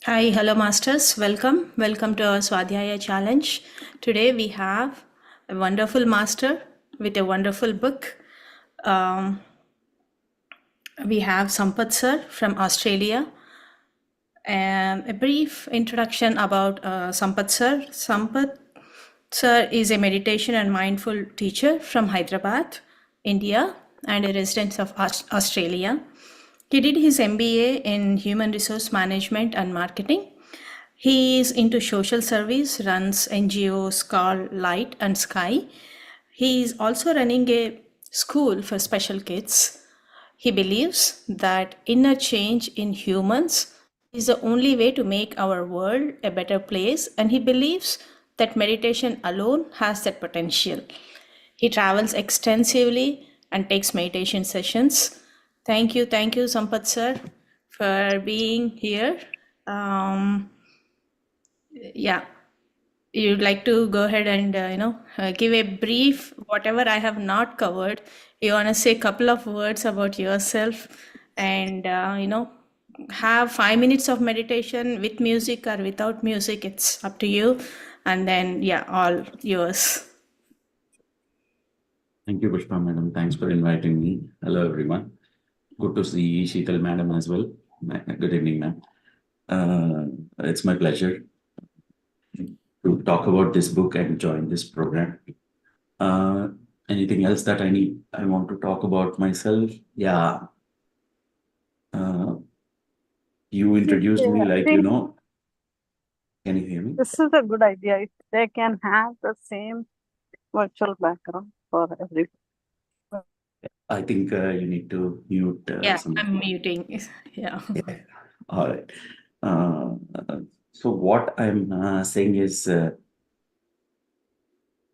Hi, hello masters. Welcome to our Swadhyaya challenge. Today we have a wonderful master with a wonderful book. Um, we have Sampath sir from Australia. And a brief introduction about Sampath sir. Sampath sir is a meditation and mindful teacher from Hyderabad, India, and a resident of Australia. He did his MBA in Human Resource Management and Marketing. He is into social service, runs NGOs called Light and Sky. He is also running a school for special kids. He believes that inner change in humans is the only way to make our world a better place, and he believes that meditation alone has that potential. He travels extensively and takes meditation sessions. Thank you, Sampath sir, for being here. Um, yeah, you'd like to go ahead and give a brief whatever I have not covered. You want to say a couple of words about yourself, and have 5 minutes of meditation with music or without music. It's up to you. And then yeah, all yours. Thank you, Pushpa Madam. Thanks for inviting me. Hello, everyone. Good to see Sheetal Madam as well. Good evening, ma'am. It's my pleasure to talk about this book and join this program. Uh, Anything else that I want to talk about myself? Yeah. Uh, you introduced me I like, think can you hear me? this is a good idea. If they can have the same virtual background for every. I think you need to mute Yeah, some. I'm muting. Yeah. Yeah. All right. Uh, so what I'm saying is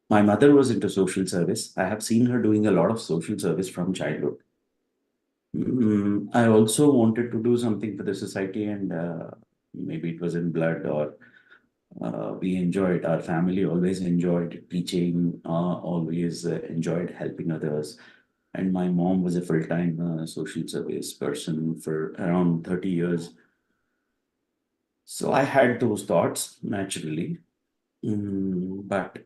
my mother was into social service. I have seen her doing a lot of social service from childhood. I also wanted to do something for the society, and maybe it was in blood, or we enjoyed, our family always enjoyed teaching, always enjoyed helping others. And my mom was a full time social service person for around 30 years. So I had those thoughts naturally. But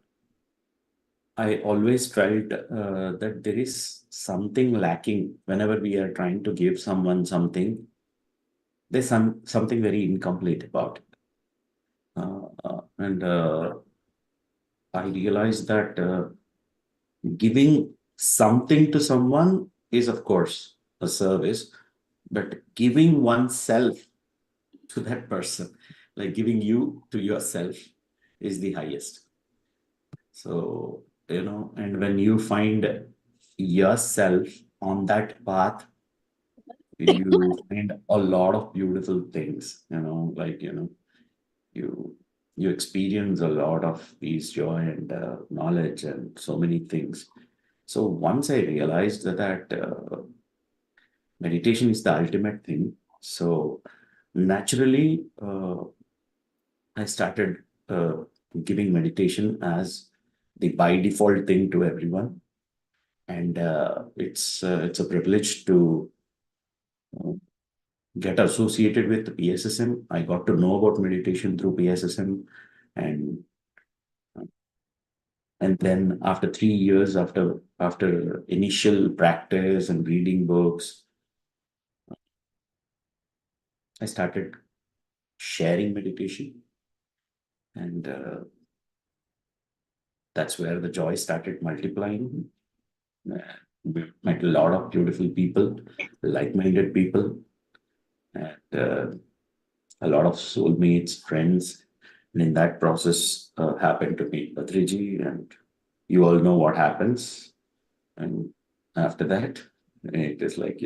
I always felt that there is something lacking whenever we are trying to give someone something. There's something very incomplete about it. And I realized that giving something to someone is, of course, a service, but giving oneself to that person, like giving you to yourself, is the highest. So, and when you find yourself on that path, you find a lot of beautiful things, like, you you experience a lot of peace, joy, and knowledge, and so many things. So once I realized that meditation is the ultimate thing, so naturally I started giving meditation as the by default thing to everyone, and it's a privilege to uh, get associated with PSSM. I got to know about meditation through PSSM, and and then after 3 years, after initial practice and reading books, I started sharing meditation, and that's where the joy started multiplying. We met a lot of beautiful people, like-minded people, and a lot of soulmates, friends. And in that process, happened to meet Patriji, and you all know what happens. And after that, it is like,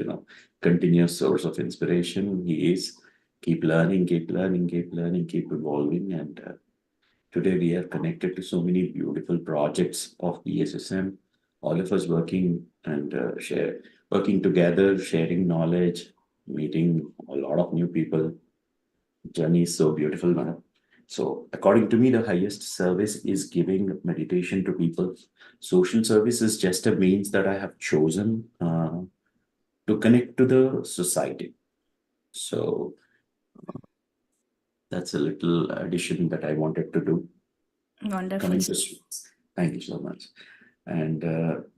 continuous source of inspiration. He is keep learning, keep learning, keep learning, keep evolving. And today we are connected to so many beautiful projects of PSSM, all of us working and working together, sharing knowledge, meeting a lot of new people. Journey is so beautiful, madam. So, according to me, the highest service is giving meditation to people. Social service is just a means that I have chosen to connect to the society. So, That's a little addition that I wanted to do. Wonderful. Coming to, thank you so much. And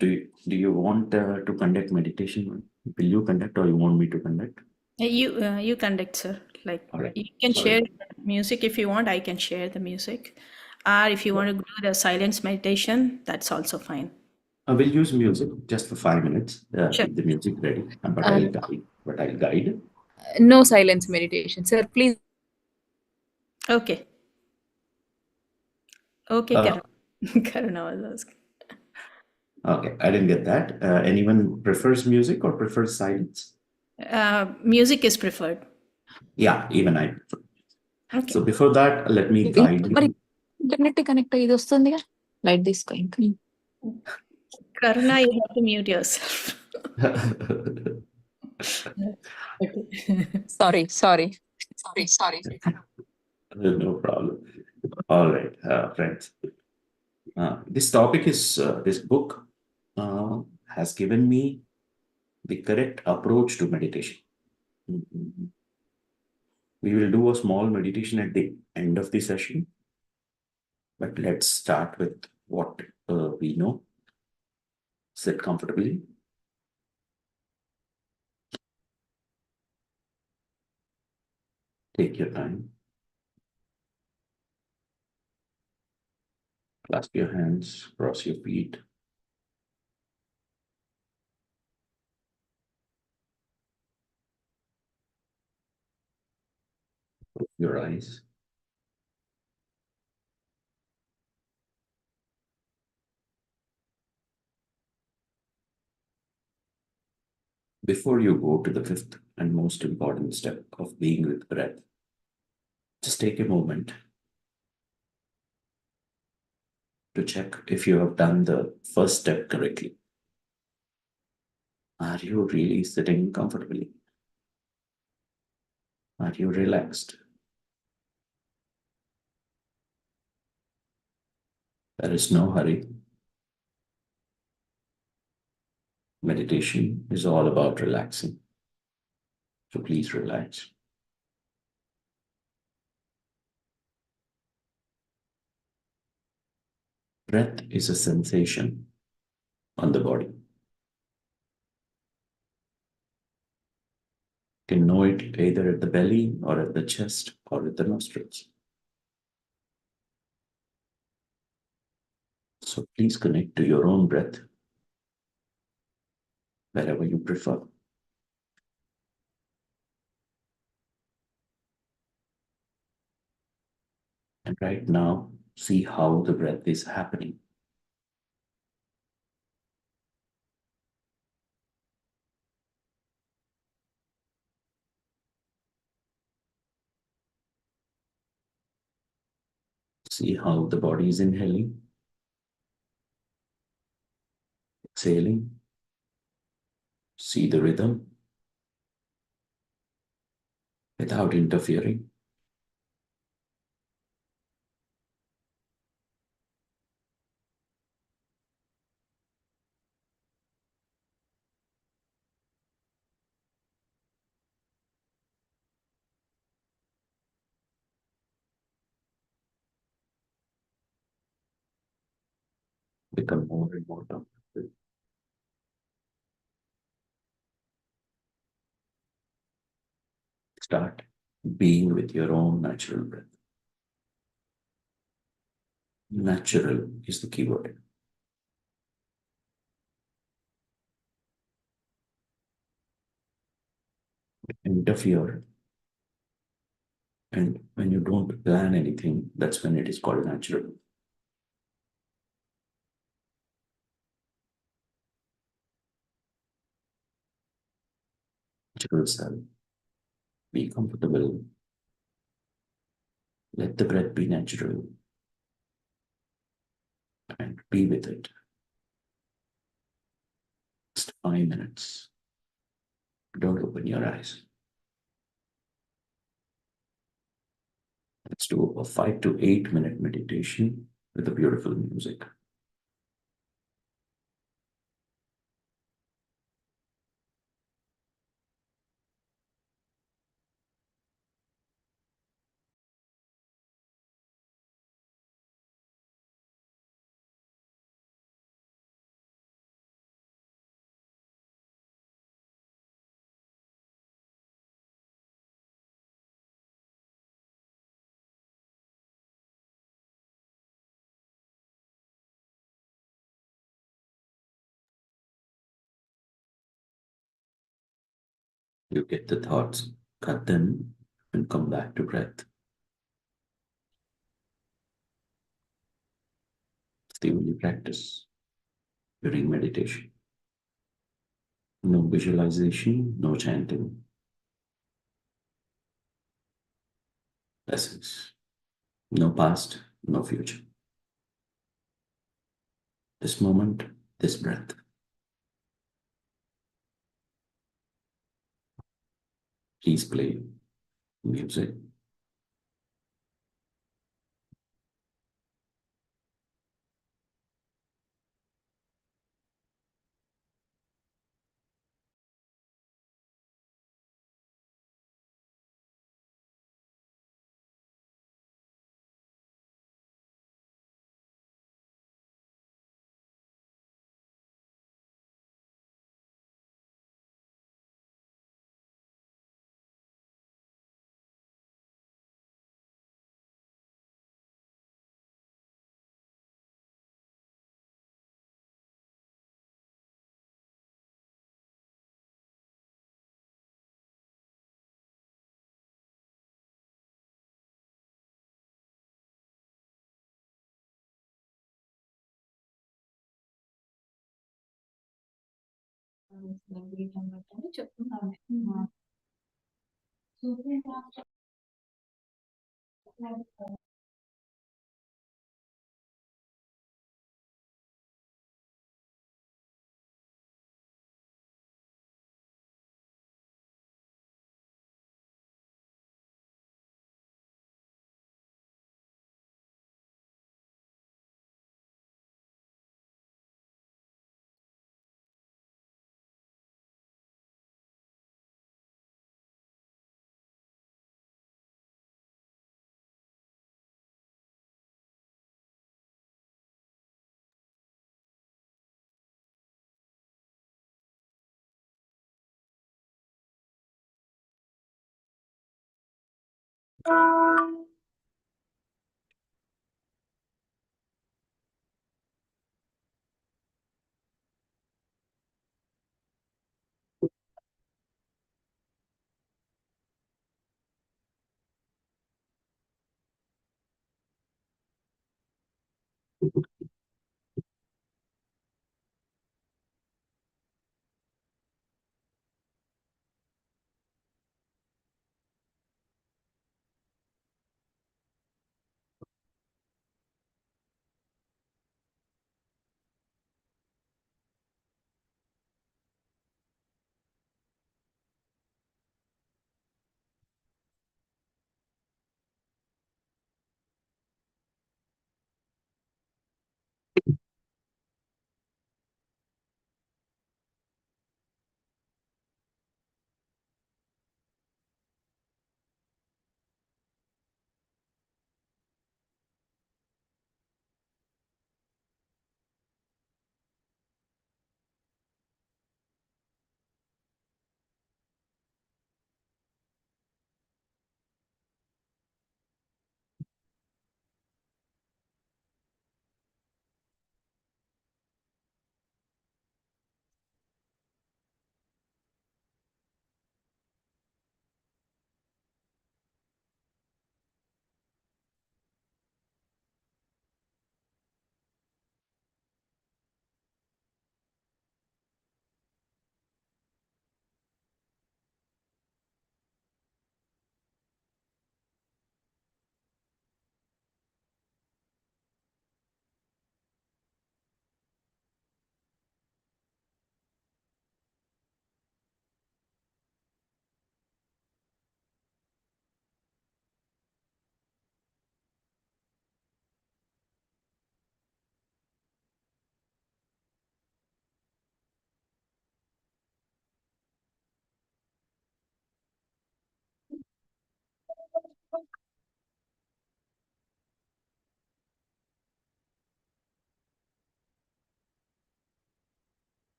do you want to conduct meditation? Will you conduct, or you want me to conduct? You conduct, sir. Like All right. you can Sorry. share music if you want. I can share the music, or if you want to do the silence meditation, that's also fine. I will use music just for 5 minutes. Sure. Keep the music ready, but Uh, I'll guide. No silence meditation. Sir, please. Okay. Okay, Uh, Karuna was asking. Okay, I didn't get that. Anyone prefers music or prefers silence? Music is preferred. Yeah, even I prefer. Okay. So before that, let me guide మరి you. Internet connect అయ్యి ఇది వస్తుందిగా light తీసుకో ఇంకా Karuna, you have to mute yourself. Okay. Sorry No problem. All right, friends. This topic is this book has given me the correct approach to meditation. Mhm. We will do a small meditation at the end of the session, but let's start with what we know. Sit comfortably. Take your time. Clasp your hands, cross your feet. Close your eyes. Before you go to the fifth and most important step of being with breath, just take a moment to check if you have done the first step correctly. Are you really sitting comfortably? Are you relaxed? There is no hurry. Meditation is all about relaxing. So please relax. Breath is a sensation on the body. You can know it either at the belly or at the chest or at the nostrils. So please connect to your own breath wherever you prefer. And right now, see how the breath is happening. See how the body is inhaling, exhaling. See the rhythm without interfering. Become more and more comfortable. Start being with your own natural breath. Natural is the key word. Interfere. And when you don't plan anything, that's when it is called natural. Natural self. Be comfortable. Let the breath be natural. And be with it. Just 5 minutes. Don't open your eyes. Let's do a 5 to 8 minute meditation with a beautiful music. You get the thoughts, cut them, and come back to breath. It's the only practice during meditation. No visualization, no chanting. Lessons. No past, no future. This moment, this breath. Please play music.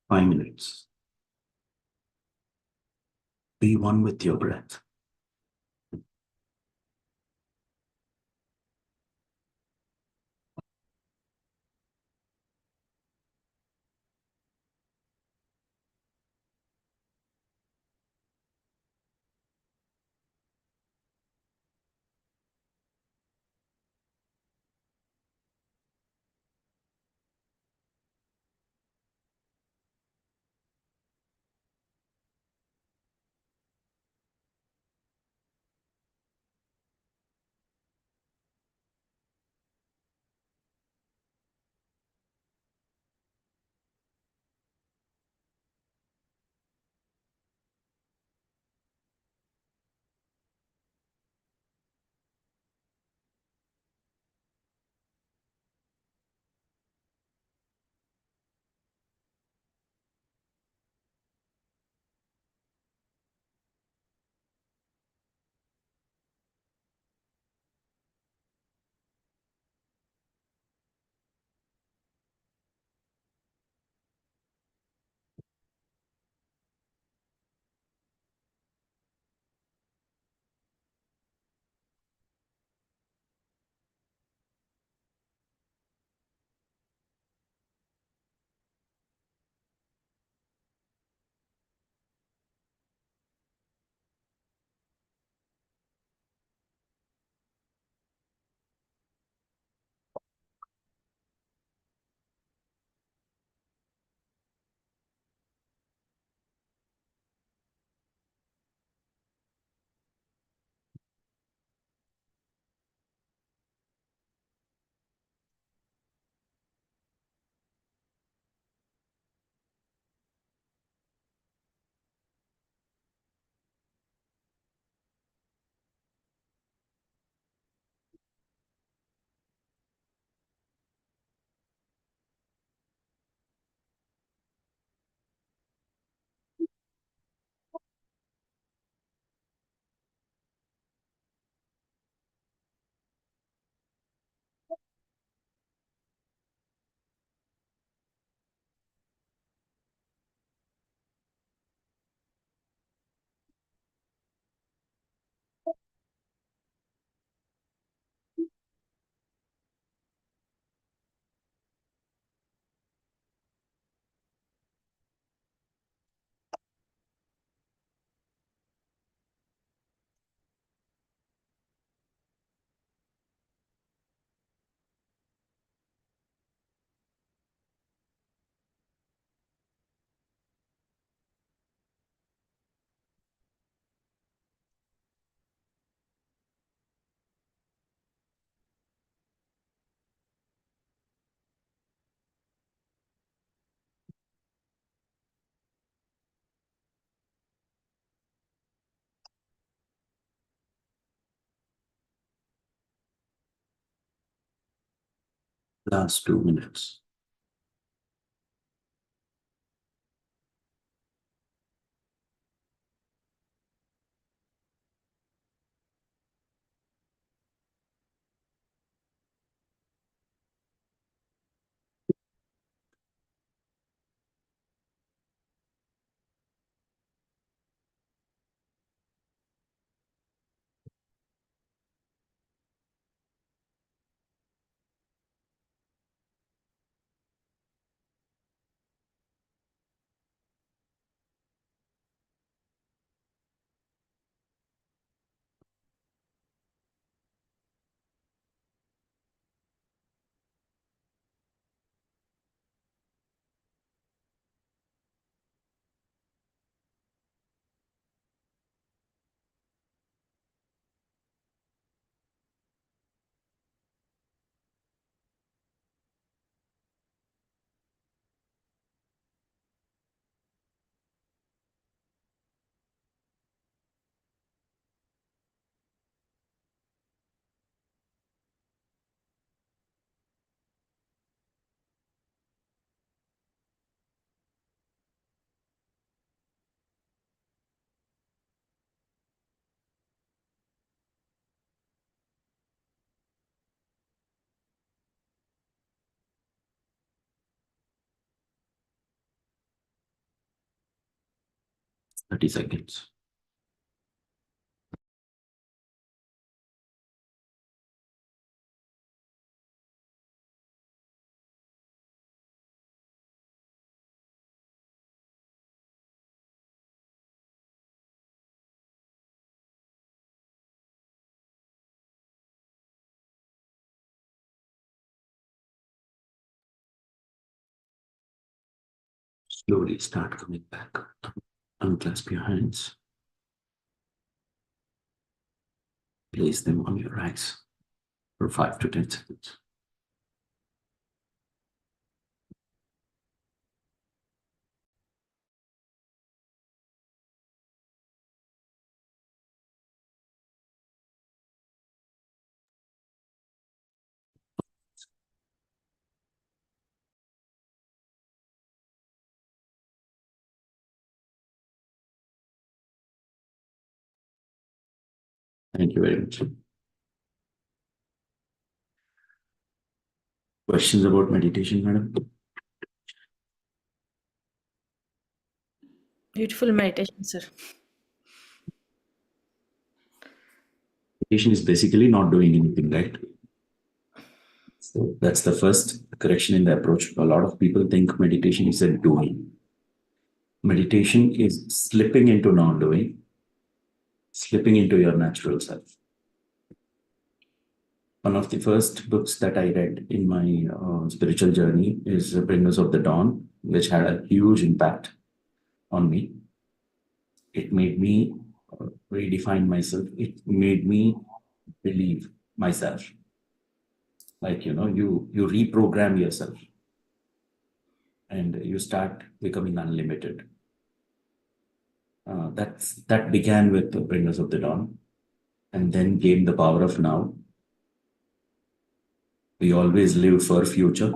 5 minutes. Be one with your breath. Last 2 minutes. 30 seconds. Slowly start coming back. Unclasp your hands. Place them on your eyes for 5 to 10 seconds. Thank you very much. Questions about meditation, madam? Beautiful meditation, sir. Meditation is basically not doing anything, right? So that's the first correction in the approach. A lot of people think meditation is a doing. Meditation is slipping into non-doing, slipping into your natural self. One of the first books that I read in my spiritual journey is Bringers of the Dawn, which had a huge impact on me. It made me redefine myself. It made me believe myself. Like, you reprogram yourself and you start becoming unlimited. That began with the Bringers of the Dawn, and then came the power of now. We always live for future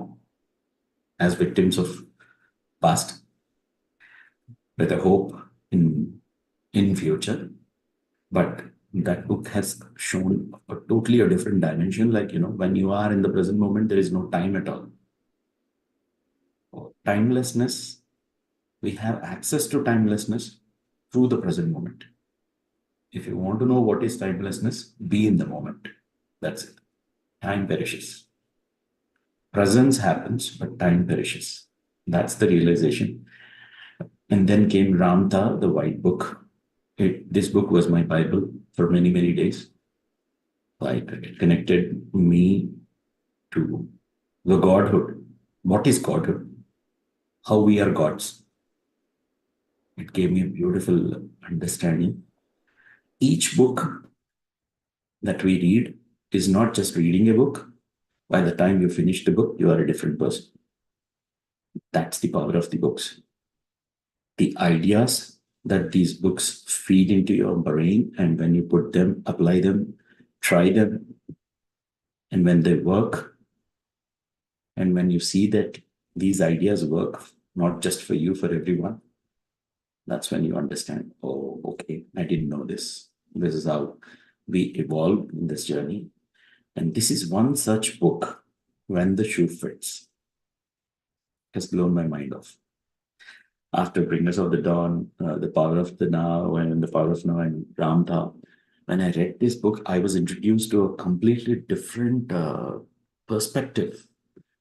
as victims of past with a hope in future. But that book has shown a totally a different dimension. Like, when you are in the present moment, there is no time at all. Timelessness, we have access to timelessness through the present moment. If you want to know what is timelessness, be in the moment. That's it. Time perishes. Presence happens, but time perishes. That's the realization. And then came Ramtha, the white book. This book was my Bible for many, many days. It connected me to the Godhood. What is Godhood? How we are gods. It gave me a beautiful understanding. Each book that we read is not just reading a book. By the time you finish the book, you are a different person. That's the power of the books. The ideas that these books feed into your brain, and when you put them, apply them, try them, and when they work, and when you see that these ideas work, not just for you, for everyone, that's when you understand, oh, okay, I didn't know this. This is how we evolve in this journey. And this is one such book, When the Shoe Fits, has blown my mind off. After Bringers of the Dawn, The Power of the Now, and The Power of Now, and Ramtha, when I read this book, I was introduced to a completely different perspective,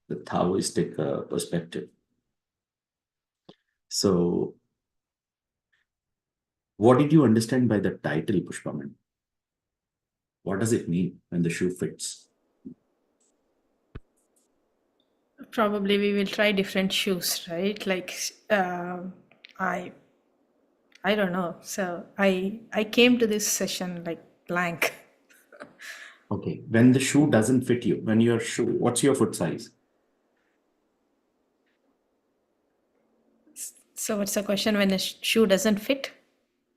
the Taoistic perspective. So, what did you understand by the title, Pushpaman? What does it mean when the shoe fits? Probably we will try different shoes, right? Like I don't know. So I came to this session like blank. Okay, when the shoe doesn't fit you, when your shoe, what's your foot size? So what's the question when a shoe doesn't fit?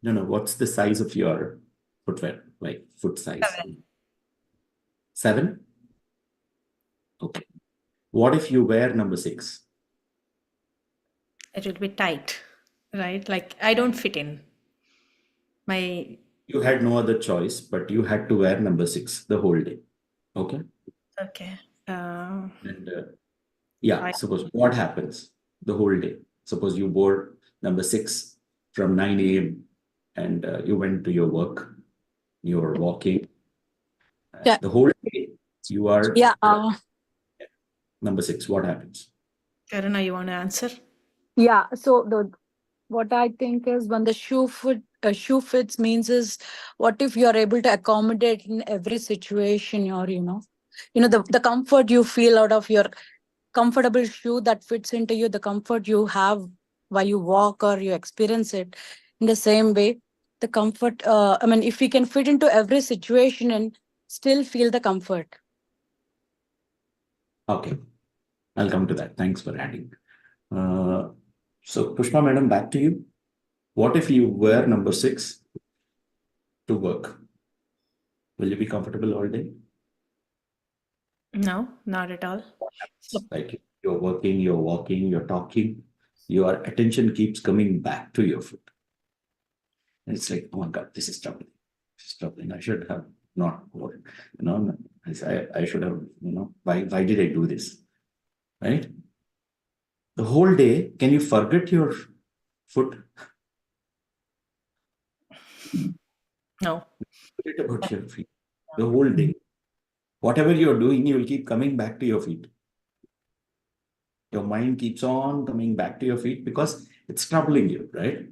No, what's the size of your footwear, like foot size? 7? Okay. What if you wear number 6? It will be tight, right? Like I don't fit in. You had no other choice, but you had to wear number 6 the whole day. Okay. Okay. And suppose what happens the whole day? Suppose you wore number 6 from 9 a.m. and you went to your work, you were walking. Yeah. The whole day you are Yeah. number 6. What happens? Karuna, you want to answer? Yeah. So what I think is when the shoe fits means is what if you are able to accommodate in every situation or the comfort you feel out of your comfortable shoe that fits into you, the comfort you have while you walk or you experience it in the same way. The comfort, I mean, if we can fit into every situation and still feel the comfort. Okay, I'll come to that. Thanks for adding. So Pushpa madam, back to you. What if you wear number 6 to work? Will you be comfortable all day? No, not at all. So, Like you're working, you're walking, you're talking, your attention keeps coming back to your foot. And it's like, oh my God, this is troubling. This is troubling. I should have not worn, I should have, why did I do this? Right? The whole day, can you forget your foot? no. Forget about your feet. The whole day. Whatever you're doing, you will keep coming back to your feet. Your mind keeps on coming back to your feet because it's troubling you, right?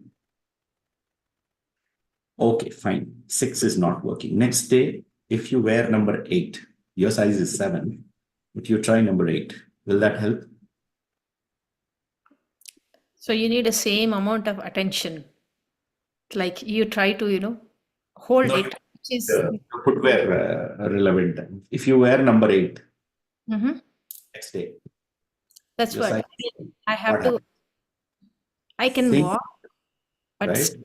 Okay, fine. 6 is not working. Next day, if you wear number 8, your size is 7. If you try number 8, will that help? So you need the same amount of attention. Like you try to, hold No, it. Which is, footwear relevant. If you wear number 8 Mhm. next day, That's your what size, I what have to. happens? I can Same, walk, but right?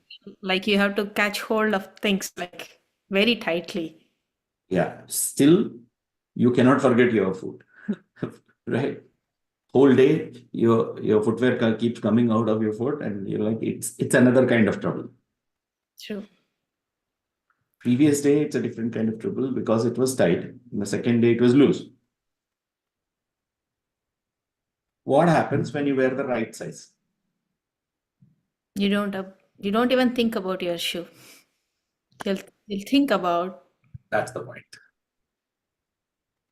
like you have to catch hold of things like very tightly. Yeah. Still, you cannot forget your foot, right? Whole day, your footwear keeps coming out of your foot, and you're like, it's another kind of trouble. True. Previous day, it's a different kind of trouble because it was tight. And the second day, it was loose. What happens when you wear the right size? You don't even think about your shoe. You'll think about. That's the point.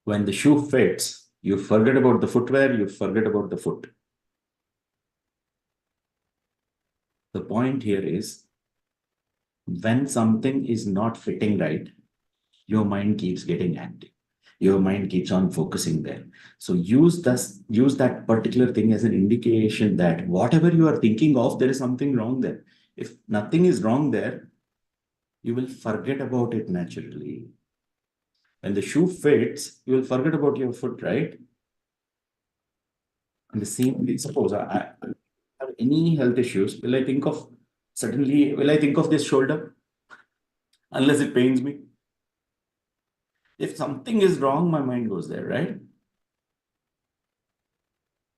When the shoe fits, you forget about the footwear, you forget about the foot. The point here is when something is not fitting right, your mind keeps getting active. Your mind keeps on focusing there. So use that particular thing as an indication that whatever you are thinking of, there is something wrong there. If nothing is wrong there, you will forget about it naturally. When the shoe fits, you will forget about your foot, right? And the same way, suppose I have any health issues, will I think of this shoulder? Unless it pains me. If something is wrong, my mind goes there, right?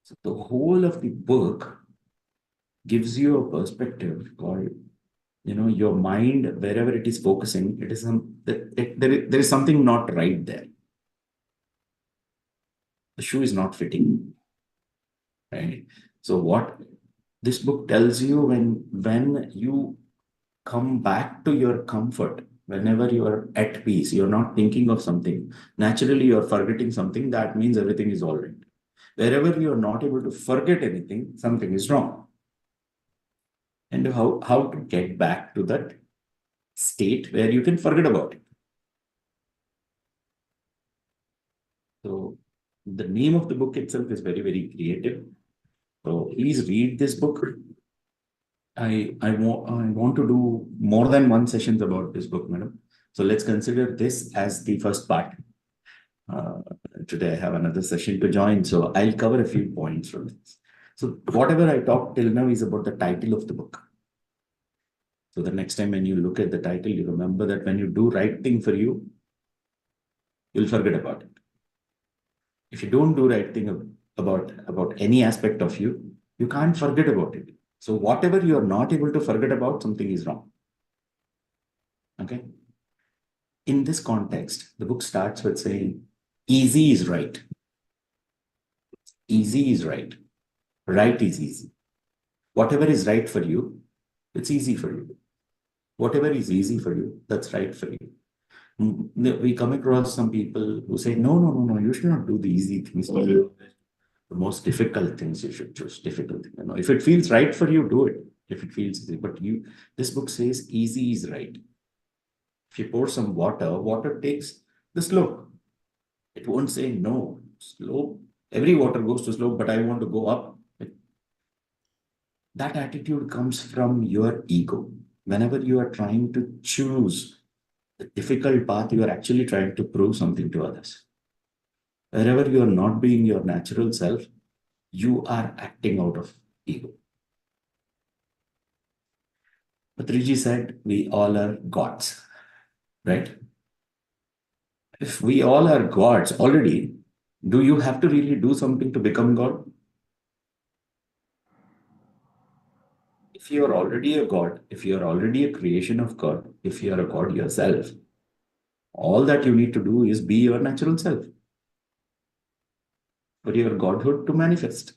So the whole of the book gives you a perspective called, your mind, wherever it is focusing, it is there is something not right there. The shoe is not fitting, right? So what this book tells you, when you come back to your comfort, whenever you are at peace, you're not thinking of something, naturally you're forgetting something, that means everything is all right. Wherever you're not able to forget anything, something is wrong. And how to get back to that state where you can forget about it. So the name of the book itself is very, very creative. So please read this book. I want to do more than one sessions about this book, madam. So let's consider this as the first part. Today I have another session to join, so I'll cover a few points from this. So whatever I talked till now is about the title of the book. So the next time when you look at the title, you remember that when you do right thing for you, you'll forget about it. If you don't do right thing about any aspect of you, you can't forget about it. So whatever you are not able to forget about, something is wrong. Okay. In this context, the book starts with saying, easy is right. Easy is right. Right is easy. Whatever is right for you, it's easy for you. Whatever is easy for you, that's right for you. We come across some people who say, no, no, no, no, you should not do the easy things. The most difficult things you should choose. Difficult thing. If it feels right for you, do it. If it feels easy. But this book says easy is right. If you pour some water, water takes the slope. It won't say no, slope. Every water goes to slope, but I want to go up. That attitude comes from your ego. Whenever you are trying to choose the difficult path, you are actually trying to prove something to others. Wherever you are not being your natural self, you are acting out of ego. Patriji said, we all are gods, right? If we all are gods already, do you have to really do something to become God? If you are already a God, if you are already a creation of God, if you are a God yourself, all that you need to do is be your natural self for your godhood to manifest.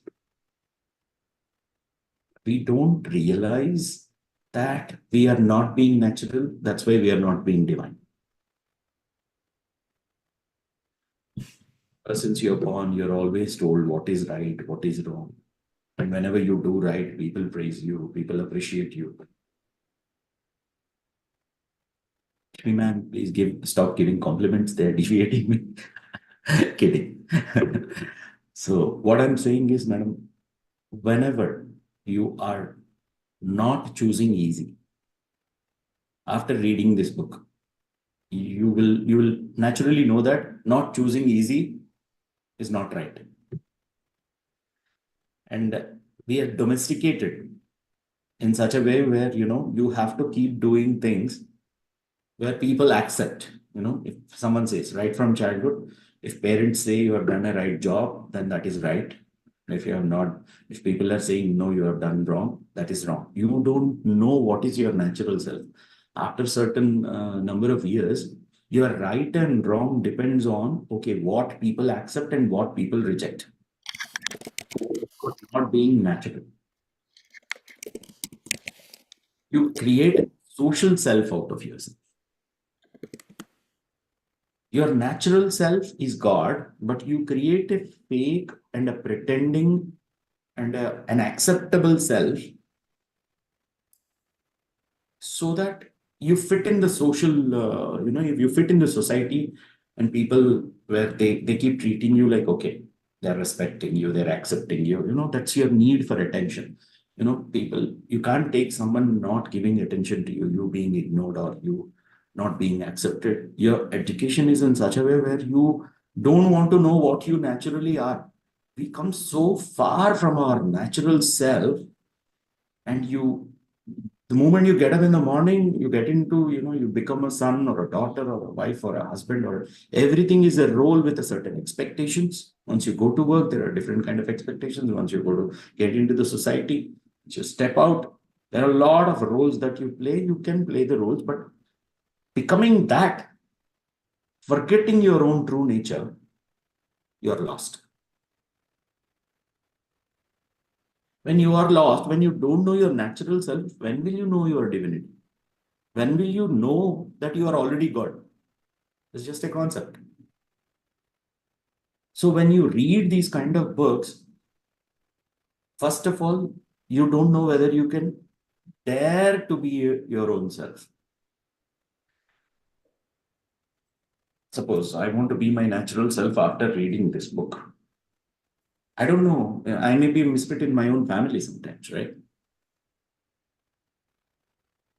We don't realize that we are not being natural. That's why we are not being divine. Since you're born, you're always told what is right, what is wrong. And whenever you do right, people praise you, people appreciate you. Hey man, please stop giving compliments. They're deviating me. Kidding. So what I'm saying is, madam, whenever you are not choosing easy, after reading this book, you will naturally know that not choosing easy is not right. And we are domesticated in such a way where, you have to keep doing things where people accept. If someone says right from childhood, if parents say you have done a right job, then that is right. If you have not, if people are saying no, you have done wrong, that is wrong. You don't know what is your natural self. After certain number of years, your right and wrong depends on, okay, what people accept and what people reject. Not being natural. You create social self out of yourself. Your natural self is God, but you create a fake and a pretending and an acceptable self so that you fit in the social, if you fit in the society and people where they keep treating you like, okay, they're respecting you, they're accepting you, that's your need for attention. People, you can't take someone not giving attention to you, you being ignored or you not being accepted. Your education is in such a way where you don't want to know what you naturally are. We come so far from our natural self, and the moment you get up in the morning, you get into, you become a son or a daughter or a wife or a husband, or everything is a role with a certain expectations. Once you go to work, there are different kind of expectations. Once you go to get into the society, just step out. There are a lot of roles that you play. You can play the roles, but becoming that, forgetting your own true nature, you're lost. When you are lost, when you don't know your natural self, when will you know your divinity? When will you know that you are already God? It's just a concept. So when you read these kind of books, first of all, you don't know whether you can dare to be your own self. Suppose I want to be my natural self after reading this book. I don't know. I may be a misfit in my own family sometimes, right?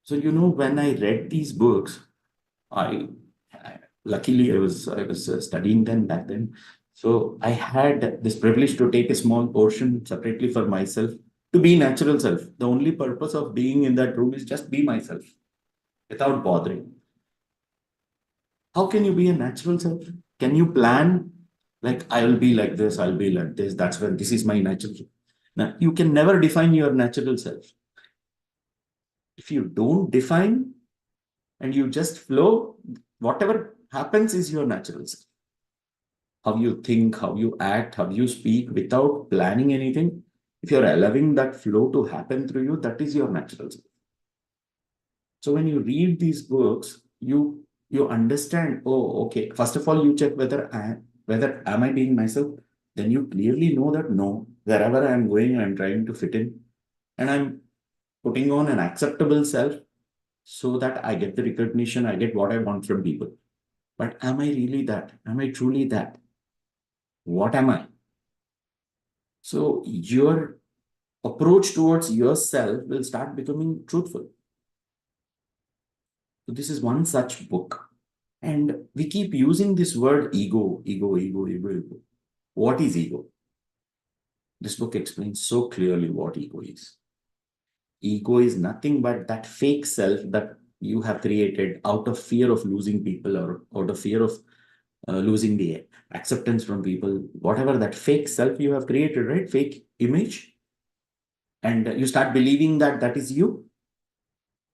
So, when I read these books, luckily I was studying them back then. So I had this privilege to take a small portion separately for myself to be natural self. The only purpose of being in that room is just be myself without bothering. How can you be a natural self? Can you plan like I will be like this, I'll be like this, that's when this is my natural self. Now, you can never define your natural self. If you don't define and you just flow, whatever happens is your natural self. How you think, how you act, how you speak without planning anything, if you're allowing that flow to happen through you, that is your natural self. So when you read these books, you understand, oh, okay, first of all, you check whether am I being myself? Then you clearly know that no, wherever I'm going, I'm trying to fit in and I'm putting on an acceptable self so that I get the recognition, I get what I want from people. But am I really that? Am I truly that? What am I? So your approach towards yourself will start becoming truthful. So this is one such book. And we keep using this word ego, ego, ego, ego, ego. What is ego? This book explains so clearly what ego is. Ego is nothing but that fake self that you have created out of fear of losing people or out of fear of losing the acceptance from people, whatever that fake self you have created, right? Fake image. And you start believing that that is you.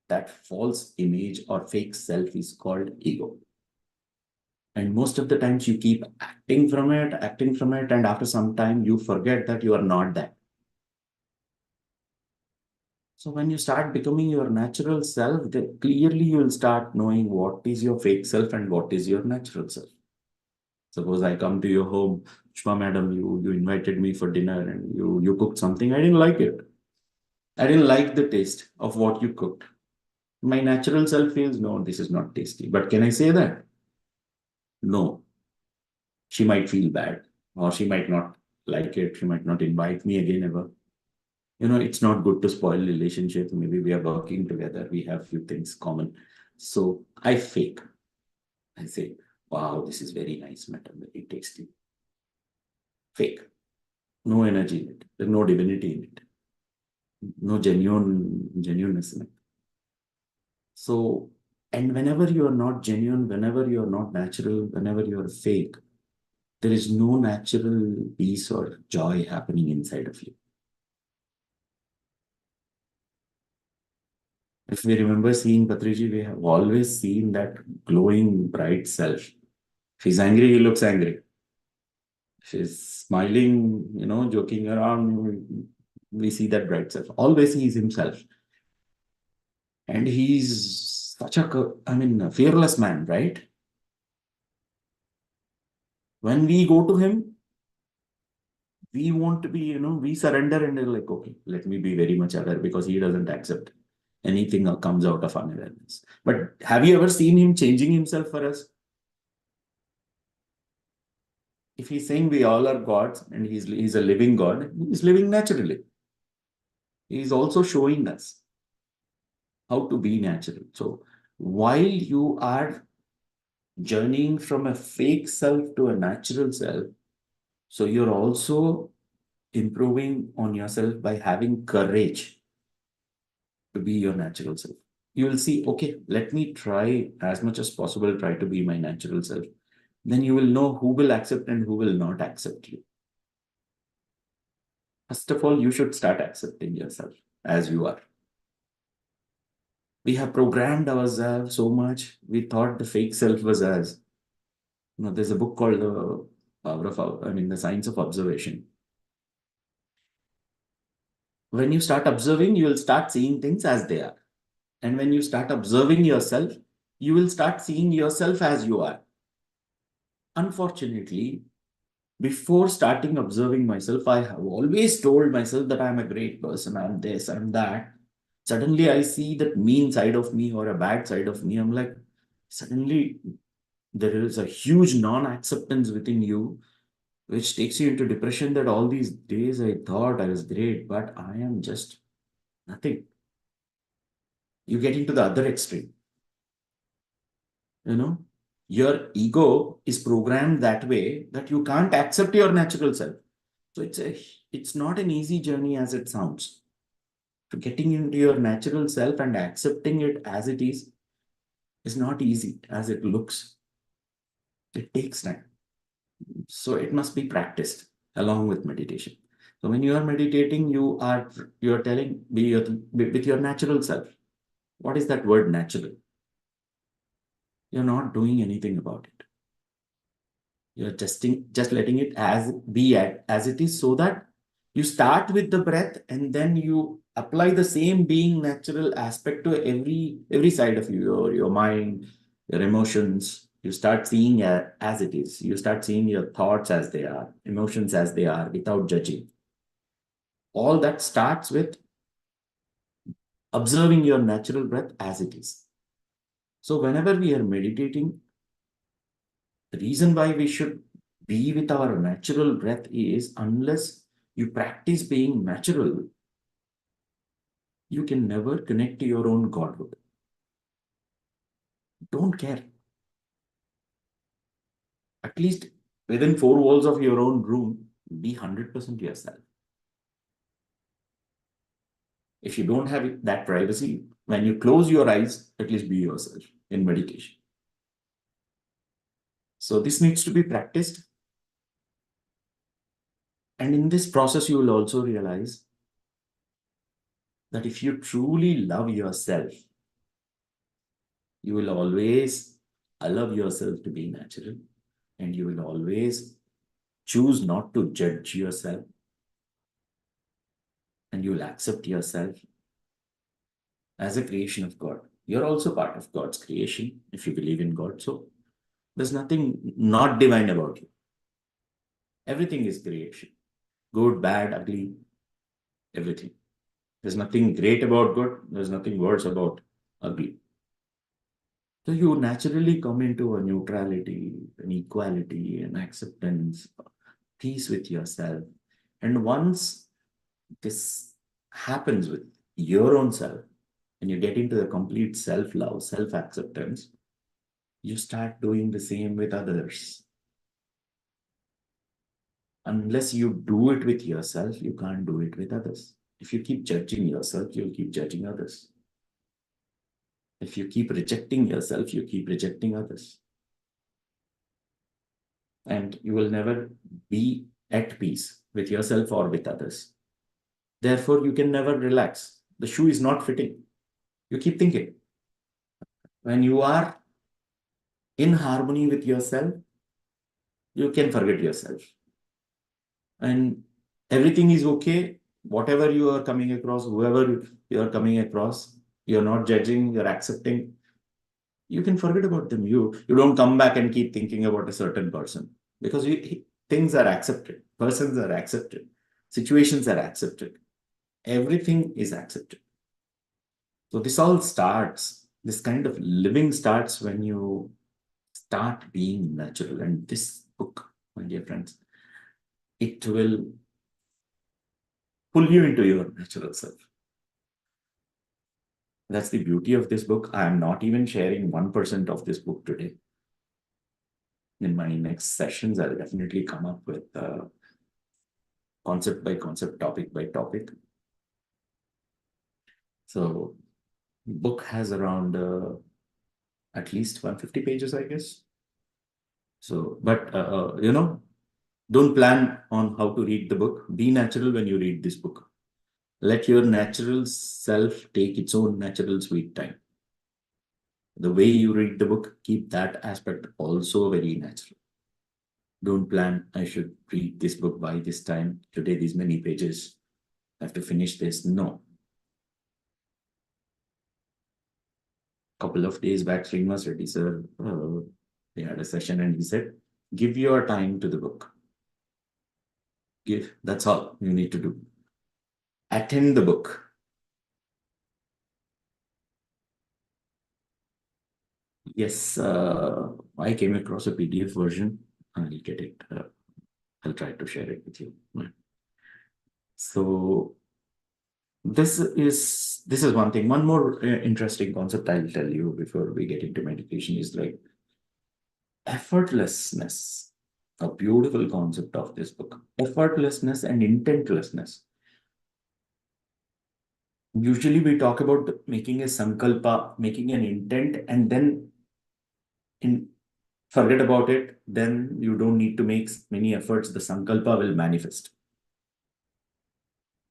That false image or fake self is called ego. And most of the times you keep acting from it, and after some time you forget that you are not that. So when you start becoming your natural self, then clearly you will start knowing what is your fake self and what is your natural self. Suppose I come to your home, Shma madam, you invited me for dinner and you cooked something. I didn't like it. I didn't like the taste of what you cooked. My natural self feels, no, this is not tasty. But can I say that? No. She might feel bad or she might not like it. She might not invite me again ever. It's not good to spoil relationship. Maybe we are working together. We have few things common. So I fake. I say, wow, this is very nice, madam, very tasty. Fake. No energy in it. There's no divinity in it. No genuineness in it. So, and whenever you are not genuine, whenever you are not natural, whenever you are fake, there is no natural peace or joy happening inside of you. If we remember seeing Patriji, we have always seen that glowing, bright self. If he's angry, he looks angry. If he's smiling, joking around, we see that bright self. Always he is himself. And he's such a fearless man, right? When we go to him, we want to be, we surrender and they're like, okay, let me be very much aware because he doesn't accept anything that comes out of unawareness. But have you ever seen him changing himself for us? If he's saying we all are gods and he's a living God, he's living naturally. He's also showing us how to be natural. So while you are journeying from a fake self to a natural self, so you're also improving on yourself by having courage to be your natural self. You will see, okay, let me try as much as possible, try to be my natural self. Then you will know who will accept and who will not accept you. First of all, you should start accepting yourself as you are. We have programmed ourselves so much, we thought the fake self was us. There's a book called The Science of Observation. When you start observing, you will start seeing things as they are. And when you start observing yourself, you will start seeing yourself as you are. Unfortunately, before starting observing myself, I have always told myself that I'm a great person, I'm this, I'm that. Suddenly, I see that mean side of me or a bad side of me. I'm like, suddenly, there is a huge non-acceptance within you, which takes you into depression that all these days I thought I was great, but I am just nothing. You get into the other extreme. Your ego is programmed that way that you can't accept your natural self. So it's not an easy journey as it sounds. To getting into your natural self and accepting it as it is not easy as it looks. It takes time. So it must be practiced along with meditation. So when you are meditating, you are telling be with your natural self. What is that word natural? You're not doing anything about it. You're just letting it as it is, so that You start with the breath and then you apply the same being natural aspect to every side of you, your mind, your emotions. You start seeing as it is. You start seeing your thoughts as they are, emotions as they are, without judging. All that starts with observing your natural breath as it is. So whenever we are meditating, the reason why we should be with our natural breath is, unless you practice being natural, you can never connect to your own Godhood. Don't care. At least within four walls of your own room, be 100% yourself. If you don't have that privacy, when you close your eyes, at least be yourself in meditation. So this needs to be practiced. And in this process, you will also realize that if you truly love yourself, you will always allow yourself to be natural, and you will always choose not to judge yourself, and you will accept yourself as a creation of God. You're also part of God's creation if you believe in God. So there's nothing not divine about you. Everything is creation. Good, bad, ugly, everything. There's nothing great about good. There's nothing worse about ugly. So you naturally come into a neutrality, an equality, an acceptance, peace with yourself. And once this happens with your own self, and you get into the complete self-love, self-acceptance, you start doing the same with others. Unless you do it with yourself, you can't do it with others. If you keep judging yourself, you'll keep judging others. If you keep rejecting yourself, you keep rejecting others. And you will never be at peace with yourself or with others. Therefore, you can never relax. The shoe is not fitting. You keep thinking. When you are in harmony with yourself, you can forget yourself. And everything is okay. Whatever you are coming across, whoever you are coming across, you're not judging, you're accepting. You can forget about them. You don't come back and keep thinking about a certain person, because things are accepted, persons are accepted, situations are accepted, everything is accepted. So this all starts, this kind of living starts when you start being natural. And this book, my dear friends, it will pull you into your natural self. That's the beauty of this book. I am not even sharing 1% of this book today. In my next sessions, I'll definitely come up with concept by concept, topic by topic. So the book has around at least 150 pages, I guess. So, but don't plan on how to read the book. Be natural when you read this book. Let your natural self take its own natural sweet time. The way you read the book, keep that aspect also very natural. Don't plan, I should read this book by this time, today these many pages, I have to finish this. No. Couple of days back, Srinivas Reddy sir, they had a session and he said, give your time to the book. That's all you need to do. Attend the book. Yes, I came across a PDF version. I'll get it. I'll try to share it with you. So this is one thing. One more interesting concept I'll tell you before we get into meditation is like effortlessness. A beautiful concept of this book. Effortlessness and intentlessness. Usually we talk about making a sankalpa, making an intent, and then forget about it. Then you don't need to make many efforts. The sankalpa will manifest.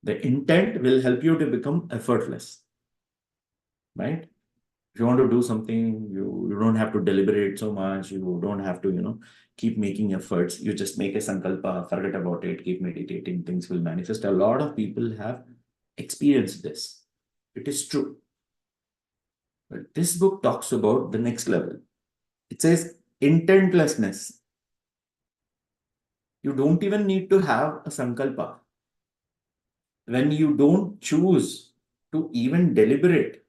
The intent will help you to become effortless, right? If you want to do something, you don't have to deliberate so much. You don't have to, keep making efforts. You just make a sankalpa, forget about it, keep meditating, things will manifest. A lot of people have experienced this. It is true. But this book talks about the next level. It says intentlessness. You don't even need to have a sankalpa. When you don't choose to even deliberate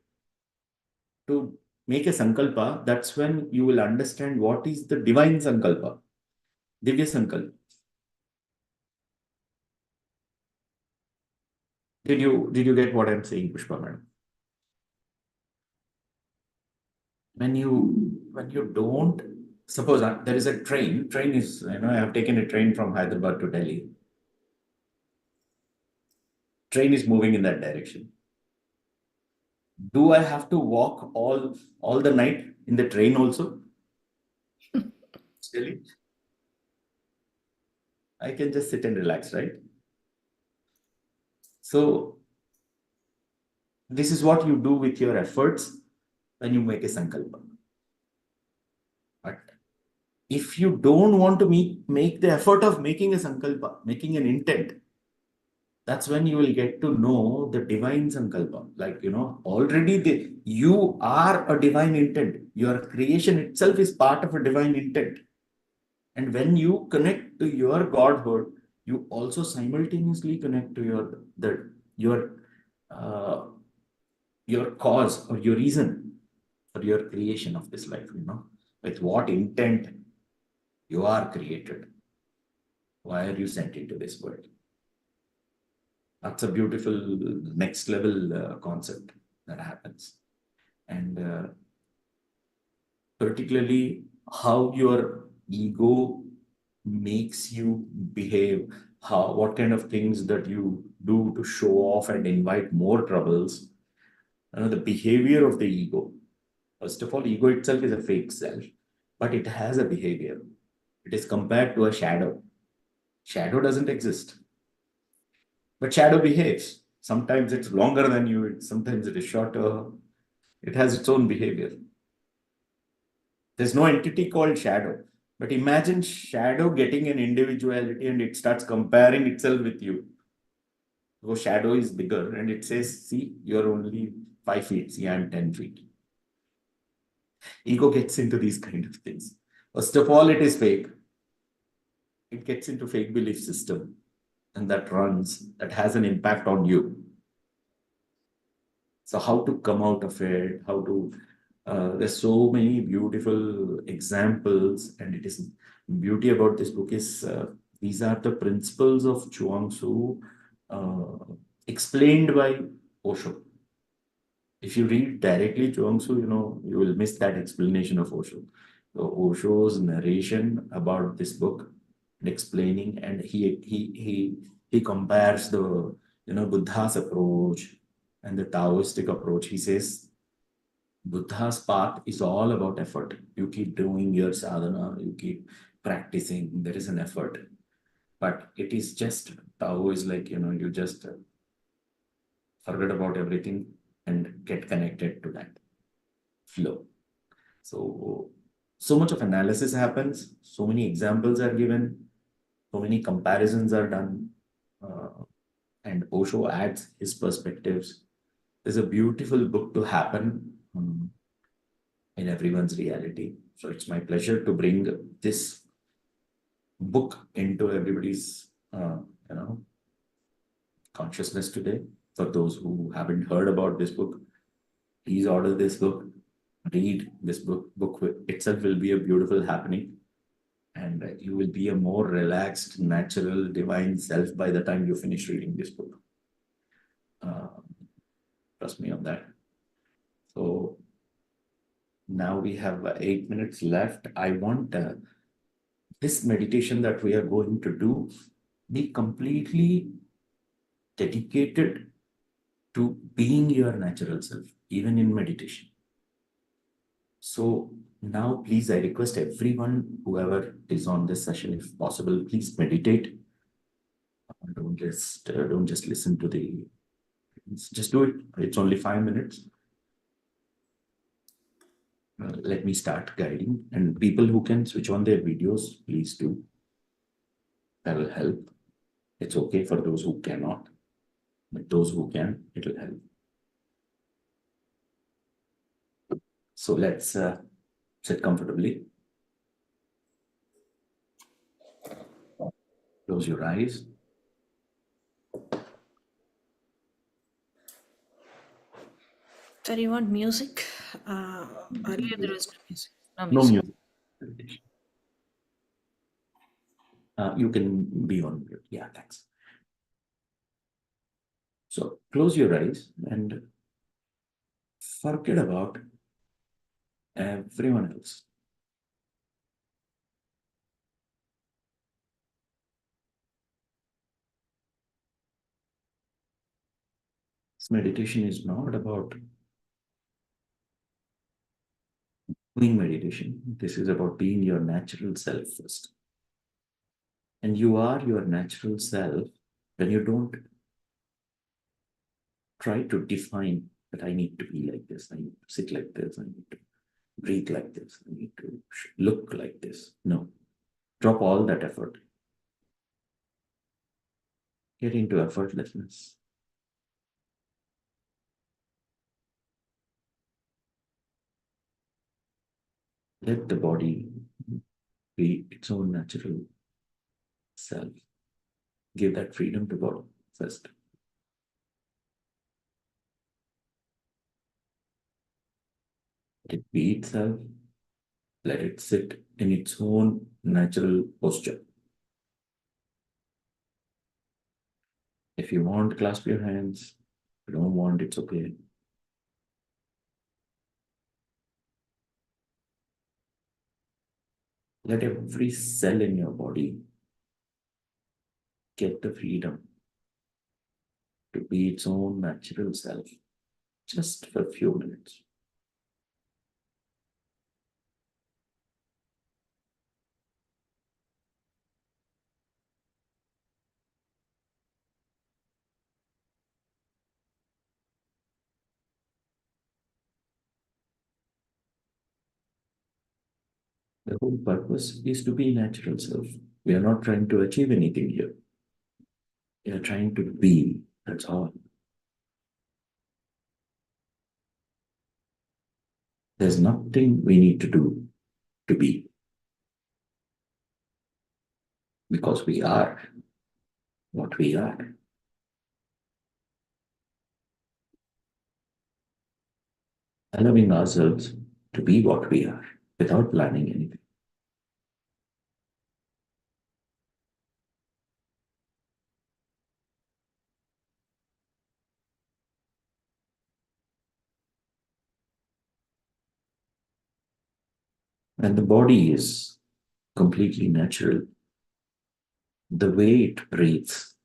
to make a sankalpa, that's when you will understand what is the divine sankalpa, divya sankalpa. Did you get what I'm saying, Pushpa madam? When you don't, suppose there is a train is, I have taken a train from Hyderabad to Delhi. Train is moving in that direction. Do I have to walk all the night in the train also? Delhi? I can just sit and relax, right? So this is what you do with your efforts when you make a sankalpa. But if you don't want to make the effort of making a sankalpa, making an intent, that's when you will get to know the divine sankalpa. Like, already you are a divine intent. Your creation itself is part of a divine intent. And when you connect to your godhood, you also simultaneously connect to your cause or your reason for your creation of this life, with what intent you are created. Why are you sent into this world? That's a beautiful next level concept that happens. And particularly how your ego makes you behave, what kind of things that you do to show off and invite more troubles. The behavior of the ego. First of all, ego itself is a fake self, but it has a behavior. It is compared to a shadow. Shadow doesn't exist, but shadow behaves. Sometimes it's longer than you, sometimes it is shorter. It has its own behavior. There's no entity called shadow. But imagine shadow getting an individuality and it starts comparing itself with you. So shadow is bigger and it says, see, you're only 5 feet, see, I'm 10 feet. Ego gets into these kind of things. First of all, it is fake. It gets into fake belief system and that has an impact on you. So how to come out of it, there's so many beautiful examples, and it is beauty about this book is these are the principles of Chuang Tzu explained by Osho. If you read directly Chuang Tzu, you will miss that explanation of Osho. So Osho's narration about this book and explaining, and he compares the Buddha's approach and the Taoistic approach. He says Buddha's path is all about effort. You keep doing your sadhana, you keep practicing, there is an effort. But it is just, Tao is like, you just forget about everything and get connected to that flow. So much of analysis happens, so many examples are given, so many comparisons are done, and Osho adds his perspectives. There's a beautiful book to happen in everyone's reality. So it's my pleasure to bring this book into everybody's consciousness today. For those who haven't heard about this book, please order this book, read this book. Book itself will be a beautiful happening, and you will be a more relaxed, natural, divine self by the time you finish reading this book. Trust me on that. So now we have 8 minutes left. I want this meditation that we are going to do be completely dedicated to being your natural self, even in meditation. So now, please, I request everyone, whoever is on this session, if possible, please meditate. Don't just listen to just do it. It's only 5 minutes. Let me start guiding, and people who can switch on their videos, please do. That will help. It's okay for those who cannot, but those who can, it will help. So let's sit comfortably. Close your eyes. So do you want music? Earlier there was no music. No No music. music. You can be on mute. Yeah, thanks. So close your eyes and forget about everyone else. This meditation is not about doing meditation. This is about being your natural self first. And you are your natural self when you don't try to define that I need to be like this, I need to sit like this, I need to breathe like this, I need to look like this. No, drop all that effort. Get into effortlessness. Let the body be its own natural self. Give that freedom to body first. Let it be itself. Let it sit in its own natural posture. If you want, clasp your hands. If you don't want, it's okay. Let every cell in your body get the freedom to be its own natural self, just for a few minutes. The whole purpose is to be natural self. We are not trying to achieve anything here. We are trying to be, that's all. There's nothing we need to do to be, because we are what we are. Allowing ourselves to be what we are without planning anything. And the body is completely natural. The way it breathes,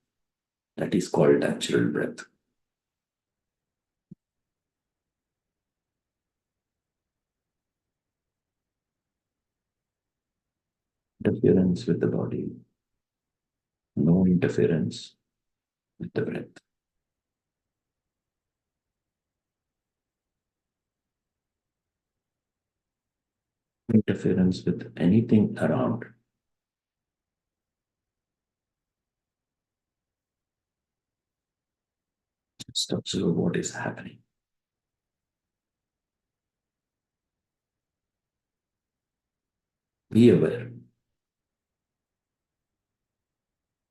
that is called natural breath. Interference with the body, no interference with the breath. Interference with anything around. Just observe what is happening. Be aware.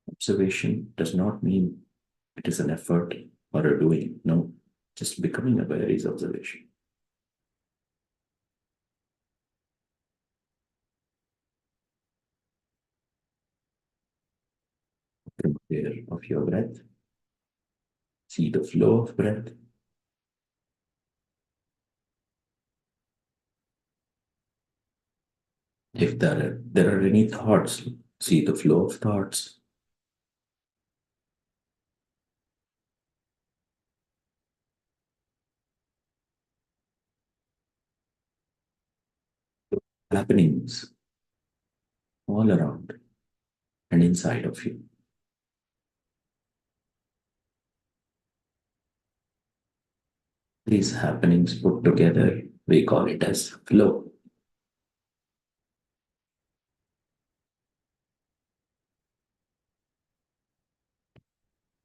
Observation does not mean it is an effort or a doing. No, just becoming aware is observation. Become aware of your breath. See the flow of breath. If there are any thoughts, see the flow of thoughts. Happenings all around and inside of you. These happenings put together We call it as flow.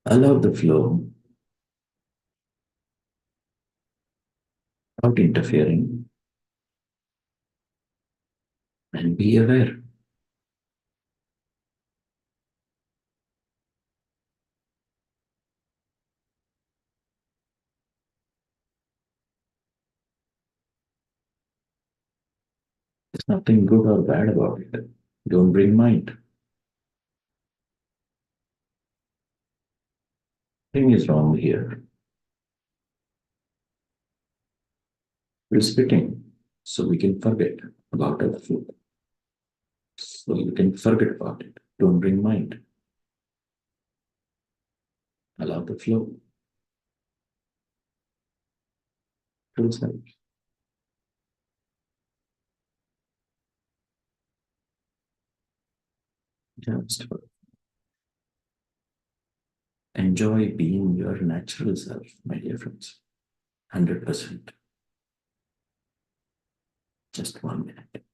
Allow the flow without interfering and be aware. There's nothing good or bad about it. Don't bring mind. Nothing is wrong here. We're spitting so we can forget about other food. So you can forget about it. Don't bring mind. Allow the flow. Just enjoy being your natural self, my dear friends. 100%. Just 1 minute.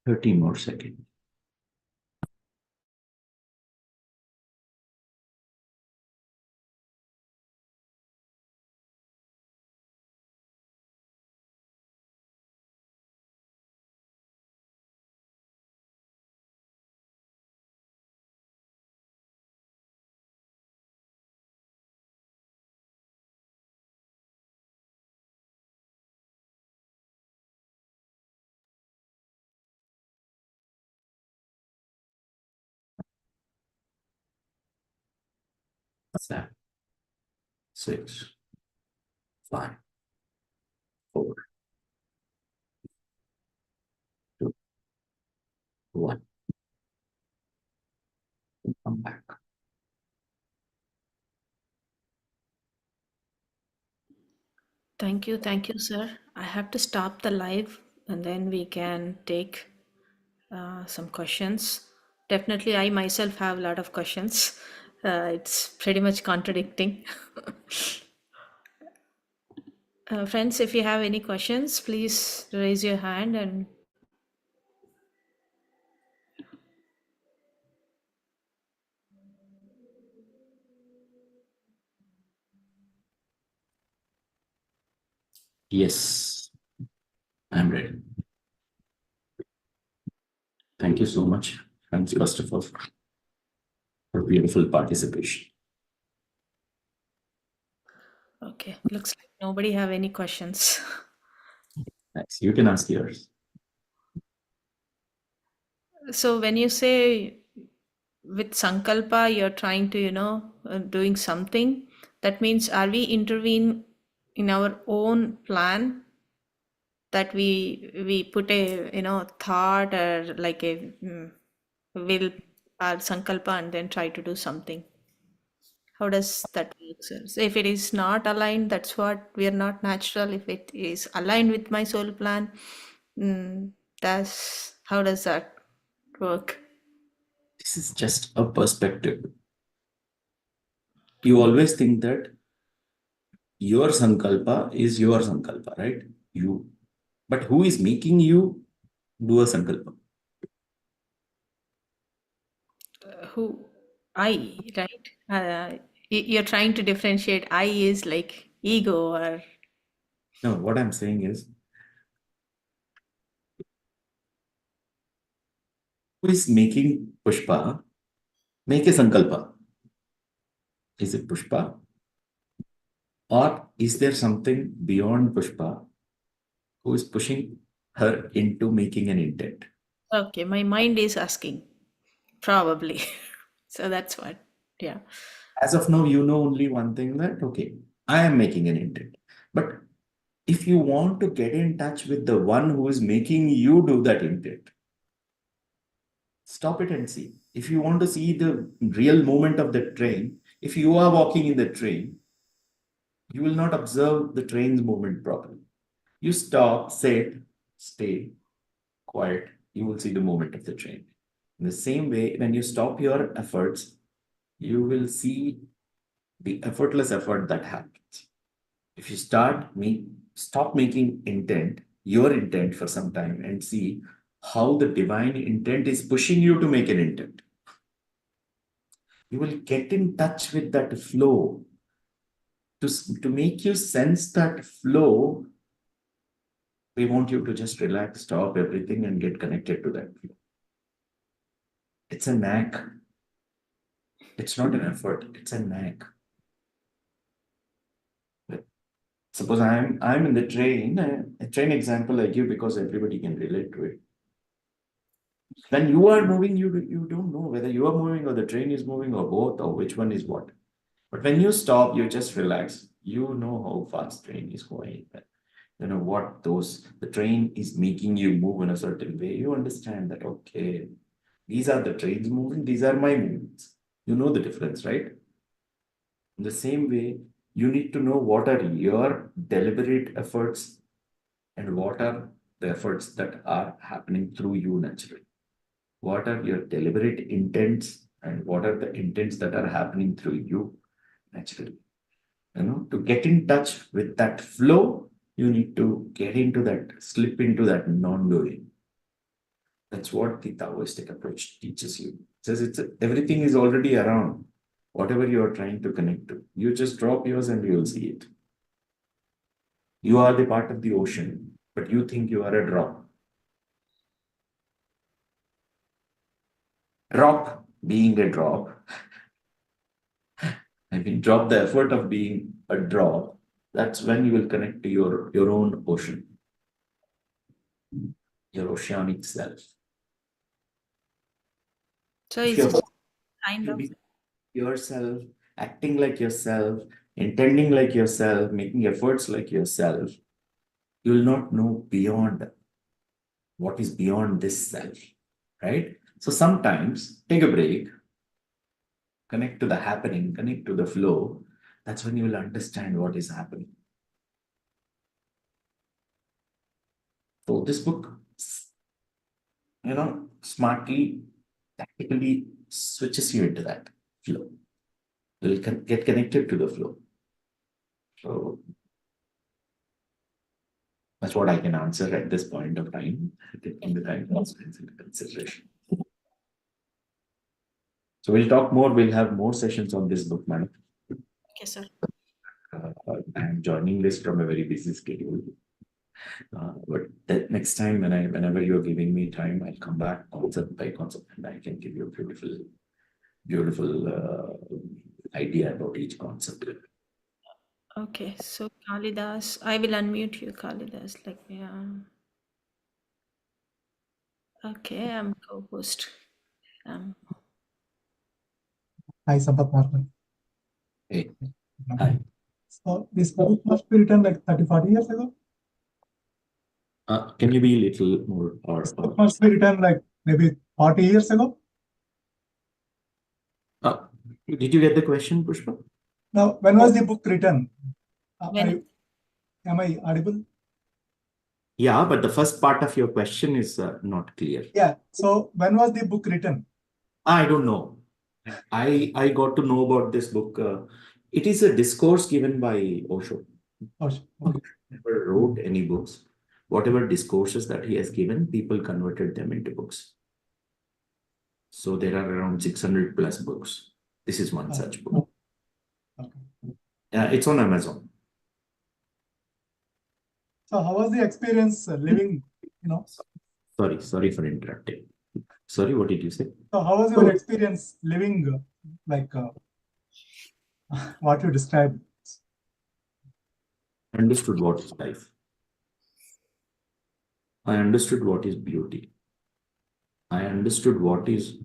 Thirty more seconds. Seven, 6, 5, 4, 2, 1. Come back. Thank you, sir. I have to stop the live and then we can take some questions. Definitely, I myself have a lot of questions. It's pretty much contradicting. Friends, if you have any questions, please raise your hand and Yes, I'm ready. Thank you so much, friends, first of all, for beautiful participation. okay, looks like nobody have any questions. Nice. You can ask yours. So when you say with Sankalpa, you're trying to, doing something, that means are we intervene in our own plan that we put a, thought or like a will or Sankalpa and then try to do something? How does that work, sir? So if it is not aligned, that's what we are not natural. If it is aligned with my soul plan, mm, that's how does that work? This is just a perspective. You always think that your sankalpa is your sankalpa, right? You. But who is making you do a sankalpa? Who I, right? You're trying to differentiate I is like ego or No, what I'm saying is, who is making Pushpa make a sankalpa? Is it Pushpa? Or is there something beyond Pushpa who is pushing her into making an intent? Okay, my mind is asking, probably. So that's what, yeah. As of now, you know only one thing, that, okay, I am making an intent. But if you want to get in touch with the one who is making you do that intent, stop it and see. If you want to see the real movement of the train, if you are walking in the train, you will not observe the train's movement properly. You stop, sit, stay quiet, you will see the movement of the train. In the same way, when you stop your efforts, you will see the effortless effort that happens. If you stop making your intent for some time, and see how the divine intent is pushing you to make an intent, you will get in touch with that flow. To make you sense that flow, we want you to just relax, stop everything, and get connected to that flow. It's a knack. It's not an effort, it's a knack. Suppose I'm in the train, a train example I give because everybody can relate to it. When you are moving, you don't know whether you are moving or the train is moving or both or which one is what. But when you stop, you just relax. You know how fast train is going. You know what the train is making you move in a certain way. You understand that, okay, these are the trains moving, these are my movements. You know the difference, right? In the same way, you need to know what are your deliberate efforts and what are the efforts that are happening through you naturally. What are your deliberate intents and what are the intents that are happening through you naturally. To get in touch with that flow, you need to slip into that non-doing. That's what the Taoistic approach teaches you. It says everything is already around. Whatever you are trying to connect to, you just drop yours and you'll see it. You are the part of the ocean, but you think you are a drop. Drop being a drop. Drop the effort of being a drop. That's when you will connect to your own ocean, your oceanic self. So If it's you're kind of, yourself, acting like yourself, intending like yourself, making efforts like yourself, you will not know beyond what is beyond this self, right? So sometimes take a break, connect to the happening, connect to the flow. That's when you will understand what is happening. So this book, smartly, tactically switches you into that flow. You'll get connected to the flow. So that's what I can answer at this point of time, taking the time constraints into consideration. So we'll talk more. We'll have more sessions on this book, madam. okay, sir. I'm joining this from a very busy schedule. But that next time, whenever you're giving me time, I'll come back concept by concept, and I can give you a beautiful idea about each concept. Okay, so Kalidas, I will unmute you, Kalidas. Okay, I'm co-host. Hi, Sampath Martin. Hey, hi. So this book must be written like 30, 40 years ago? Can you be a little more? This book must be written like maybe 40 years ago? Did you get the question, Pushpa? Now, when was the book written? When- Am I audible? Yeah, but the first part of your question is not clear. Yeah. So when was the book written? I don't know. I got to know about this book. It is a discourse given by Osho. Oh, okay. Never wrote any books. Whatever discourses that he has given, people converted them into books. So there are around 600 plus books. This is one such book. Okay. It's on Amazon. So how was the experience living, Sorry for interrupting. Sorry, what did you say? So how was your experience living what you described? Understood what is life. I understood what is beauty. I understood what is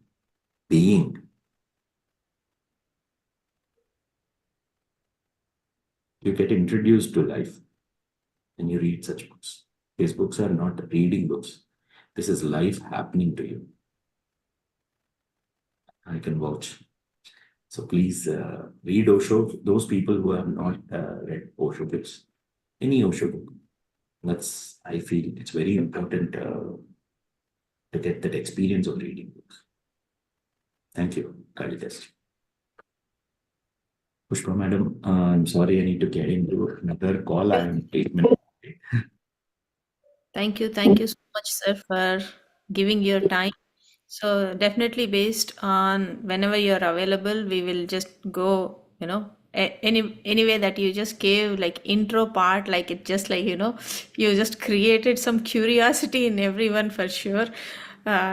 being. You get introduced to life and you read such books. These books are not reading books. This is life happening to you. I can vouch. So please read Osho. Those people who have not read Osho books, any Osho book, I feel it's very important to get that experience of reading books. Thank you, Kalidas. Pushpa madam, I'm sorry, I need to get into another call. I am 8 minutes. Thank you so much, sir, for giving your time. So definitely based on whenever you're available, we will just go, any way that you just gave like intro part, like it just like, you just created some curiosity in everyone for sure.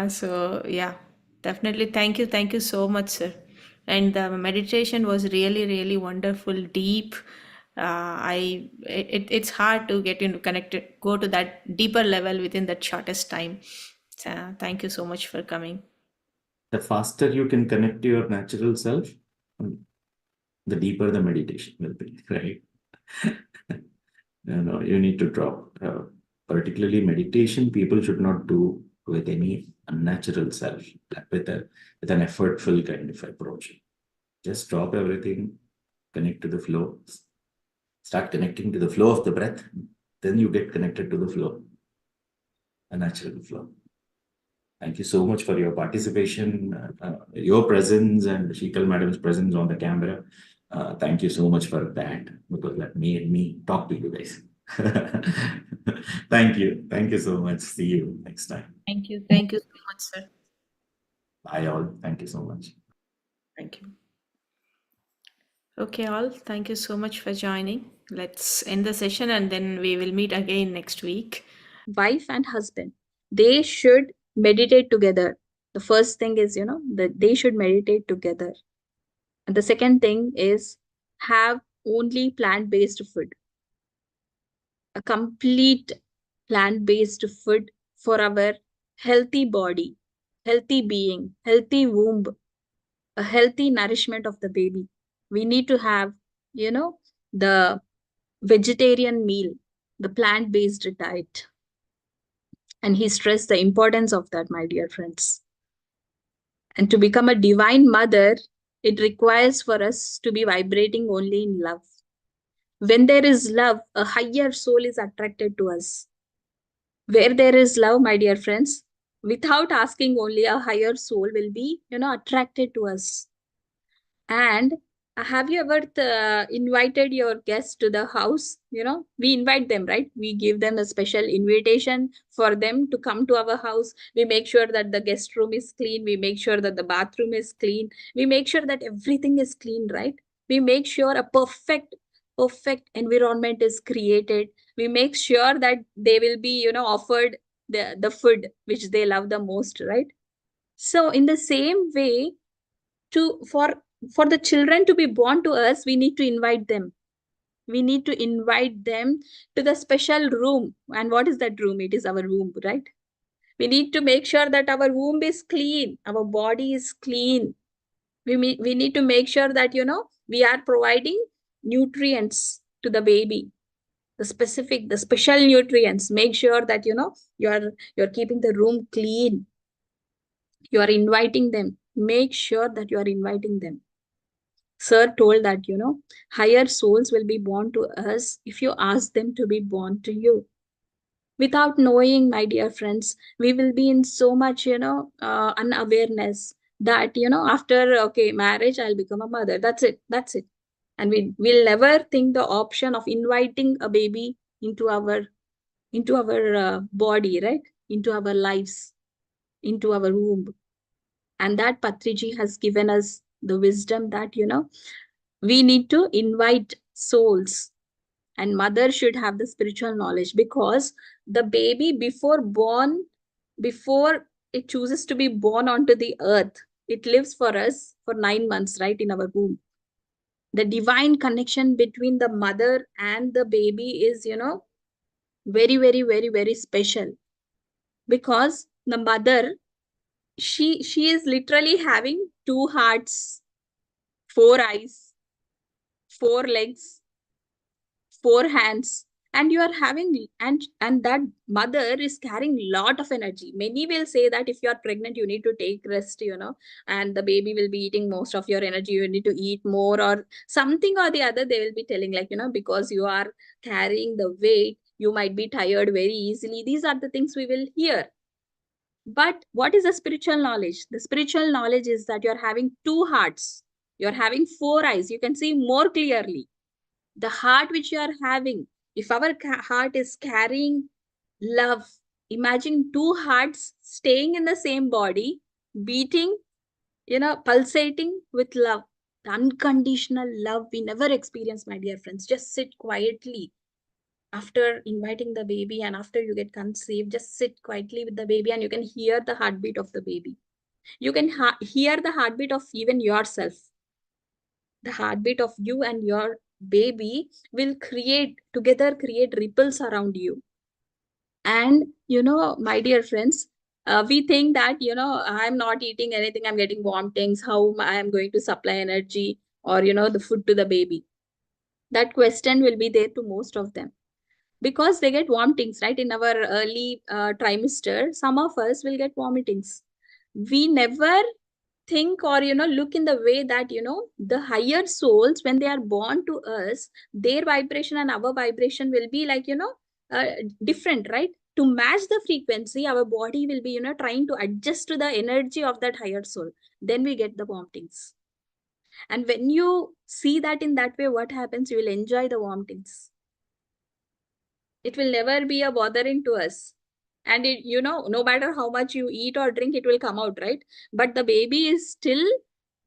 So yeah, definitely thank you so much, sir. And the meditation was really, really wonderful, deep. It's hard to get into connected, go to that deeper level within that shortest time. So thank you so much for coming. The faster you can connect to your natural self, the deeper the meditation will be, right? You need to drop. Particularly meditation, people should not do with any unnatural self, with an effortful kind of approach. Just drop everything, connect to the flow, start connecting to the flow of the breath, then you get connected to the flow, a natural flow. Thank you so much for your participation, your presence, and Shikal madam's presence on the camera. Thank you so much for that, because that made me talk to you guys. Thank you. Thank you so much. See you next time. Thank you so much, sir. Bye all. Thank you so much. Thank you. Okay, all. Thank you so much for joining. Let's end the session and then we will meet again next week. Wife and husband, they should meditate together. The first thing is, that they should meditate together. And the second thing is have only plant-based food. A complete plant-based food for our healthy body, healthy being, healthy womb, a healthy nourishment of the baby. We need to have, the vegetarian meal, the plant-based diet. And he stressed the importance of that, my dear friends. And to become a divine mother, it requires for us to be vibrating only in love. When there is love, a higher soul is attracted to us. Where there is love, my dear friends, without asking only, a higher soul will be, attracted to us. And have you ever invited your guests to the house? We invite them, right? We give them a special invitation for them to come to our house. We make sure that the guest room is clean. We make sure that the bathroom is clean. We make sure that everything is clean, right? We make sure a perfect environment is created. We make sure that they will be, offered the food which they love the most, right? So in the same way, for the children to be born to us, we need to invite them. We need to invite them to the special room. And what is that room? It is our womb, right? We need to make sure that our womb is clean, our body is clean. We need to make sure that, we are providing nutrients to the baby, the special nutrients. Make sure that, you're keeping the room clean. You are inviting them. Make sure that you are inviting them. Sir told that, higher souls will be born to us if you ask them to be born to you. Without knowing, my dear friends, we will be in so much, unawareness that, after, okay, marriage, I'll become a mother. That's it. And we'll never think the option of inviting a baby into our body, right? Into our lives, into our womb. And that Patriji has given us the wisdom that, we need to invite souls, and mother should have the spiritual knowledge, because the baby before it chooses to be born onto the earth, it lives for us for 9 months, right, in our womb. The divine connection between the mother and the baby is, very, very, very, very special. because the mother, she is literally having 2 hearts, 4 eyes, 4 legs, 4 hands, and you are having, and that mother is carrying lot of energy. Many will say that if you are pregnant, you need to take rest, and the baby will be eating most of your energy, you need to eat more, or something or the other they will be telling, like, because you are carrying the weight, you might be tired very easily. These are the things we will hear. But what is the spiritual knowledge? The spiritual knowledge is that you're having 2 hearts, you're having 4 eyes, you can see more clearly. The heart which you are having, if our heart is carrying love, imagine 2 hearts staying in the same body, beating, pulsating with love. The unconditional love we never experience, my dear friends. Just sit quietly after inviting the baby, and after you get conceived, just sit quietly with the baby, and you can hear the heartbeat of the baby. You can hear the heartbeat of even yourself. The heartbeat of you and your baby will create ripples around you. And my dear friends, we think that I'm not eating anything, I'm getting vomitings, how I am going to supply energy or the food to the baby. That question will be there to most of them, because they get vomitings, right? In our early trimester, some of us will get vomitings. We never think or look in the way that the higher souls, when they are born to us, their vibration and our vibration will be like different, right? To match the frequency, our body will be trying to adjust to the energy of that higher soul. Then we get the vomitings. And when you see that in that way, what happens? You will enjoy the vomitings. It will never be a bothering to us. And it, no matter how much you eat or drink, it will come out, right? But the baby is still,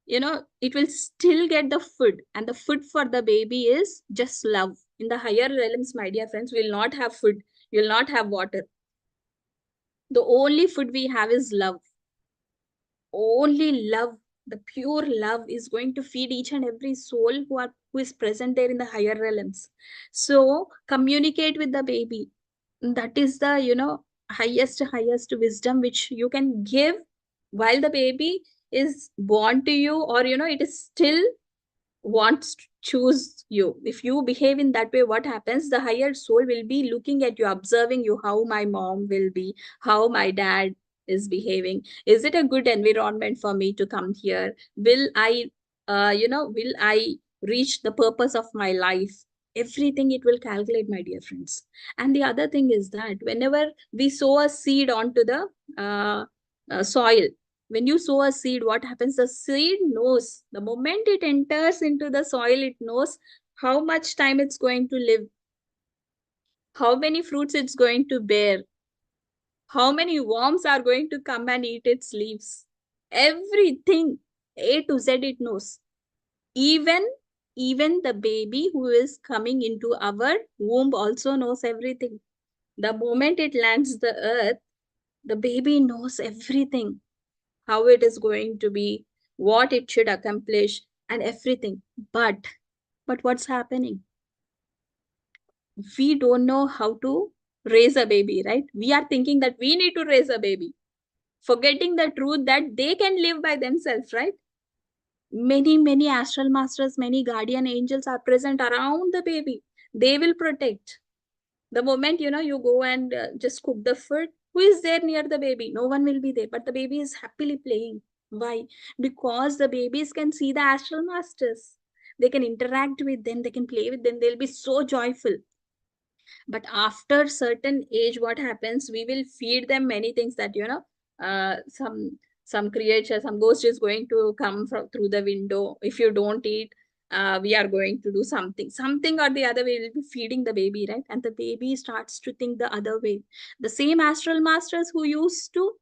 it will still get the food, and the food for the baby is just love. In the higher realms, my dear friends, we will not have food, you will not have water. The only food we have is love. Only love, the pure love is going to feed each and every soul who is present there in the higher realms. So communicate with the baby. That is the highest wisdom which you can give while the baby is born to you, or it is still wants to choose you. If you behave in that way, what happens? The higher soul will be looking at you, observing you, how my mom will be, how my dad is behaving. Is it a good environment for me to come here? Will I will I reach the purpose of my life? Everything it will calculate, my dear friends. And the other thing is that whenever we sow a seed onto the soil, when you sow a seed, what happens? The seed knows, the moment it enters into the soil, it knows how much time it's going to live, how many fruits it's going to bear, how many worms are going to come and eat its leaves. Everything, A to Z, it knows. Even the baby who is coming into our womb also knows everything. The moment it lands the earth, the baby knows everything, how it is going to be, what it should accomplish, and everything. But what's happening? We don't know how to raise a baby, right? We are thinking that we need to raise a baby, forgetting the truth that they can live by themselves, right? Many astral masters, many guardian angels are present around the baby. They will protect. The moment you go and just cook the food, who is there near the baby? No one will be there, but the baby is happily playing. Why? Because the babies can see the astral masters. They can interact with them, they can play with them, they'll be so joyful. But after certain age, what happens? We will feed them many things that some creature, some ghost is going to come through the window. If you don't eat, we are going to do something or the other. We will be feeding the baby, right? And the baby starts to think the other way. The same astral masters who used to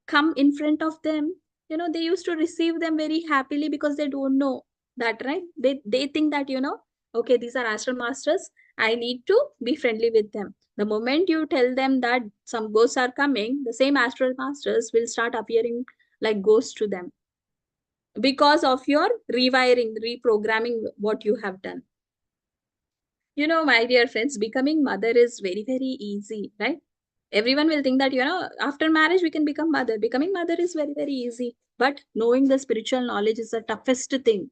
come in front of them, they used to receive them very happily, because they don't know that, right? They think that okay, these are astral masters, I need to be friendly with them. The moment you tell them that some ghosts are coming, the same astral masters will start appearing like ghosts to them, because of your rewiring, reprogramming what you have done. My dear friends, becoming mother is very, very easy, right? Everyone will think that, after marriage, we can become mother. Becoming mother is very, very easy. But knowing the spiritual knowledge is the toughest thing.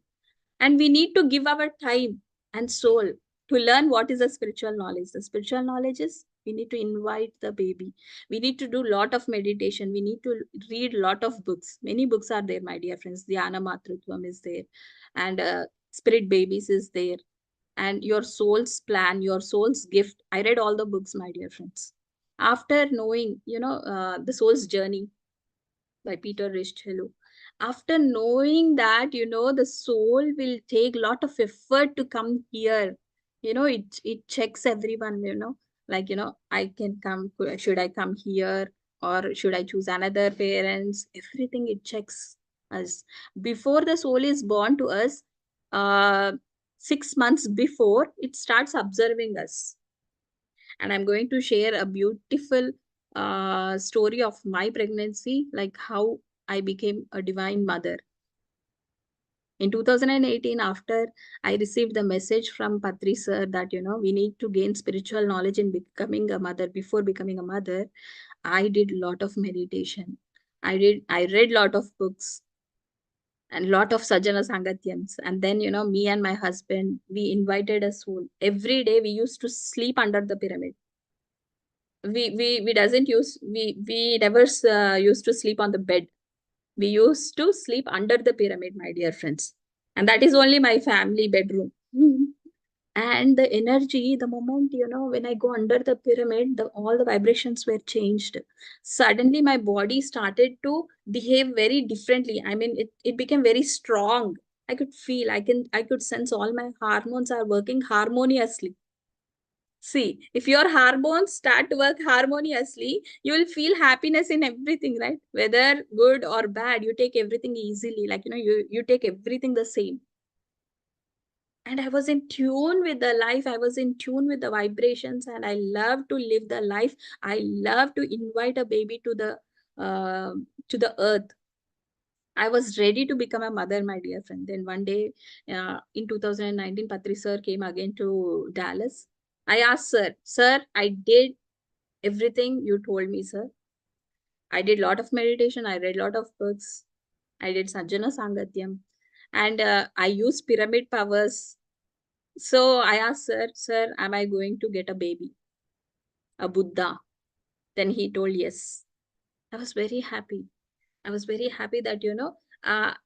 And we need to give our time and soul to learn what is the spiritual knowledge. The spiritual knowledge is we need to invite the baby. We need to do a lot of meditation. We need to read a lot of books. Many books are there, my dear friends. Dhyana Matrutvam is there. And Spirit Babies is there. And Your Soul's Plan, Your Soul's Gift. I read all the books, my dear friends. After knowing, The Soul's Journey by Peter Richelieu, after knowing that, the soul will take a lot of effort to come here, it checks everyone, like, I can come, should I come here or should I choose another parents? Everything it checks us. Before the soul is born to us, 6 months before, it starts observing us. And I'm going to share a beautiful story of my pregnancy, like how I became a divine mother. In 2018, after I received the message from Patri sir that, we need to gain spiritual knowledge in becoming a mother. Before becoming a mother, I did a lot of meditation. I read a lot of books and lot of sajjana sangatyams. And then, me and my husband, we invited a soul. Every day we used to sleep under the pyramid. We doesn't use, we never used to sleep on the bed. We used to sleep under the pyramid, my dear friends. And that is only my family bedroom. And the energy, the moment, when I go under the pyramid, all the vibrations were changed. Suddenly my body started to behave very differently. I mean, it became very strong. I could feel, I could sense all my hormones are working harmoniously. See, if your hormones start to work harmoniously, you will feel happiness in everything, right? Whether good or bad, you take everything easily. Like, you take everything the same. And I was in tune with the life. I was in tune with the vibrations, and I love to live the life. I love to invite a baby to the earth. I was ready to become a mother, my dear friend. Then one day, in 2019, Patri sir came again to Dallas. I asked sir, I did everything you told me, sir. I did a lot of meditation. I read a lot of books. I did Sajjana Sangatyam. And I used pyramid powers. So I asked sir, am I going to get a baby? A Buddha? Then he told yes. I was very happy. I was very happy that, I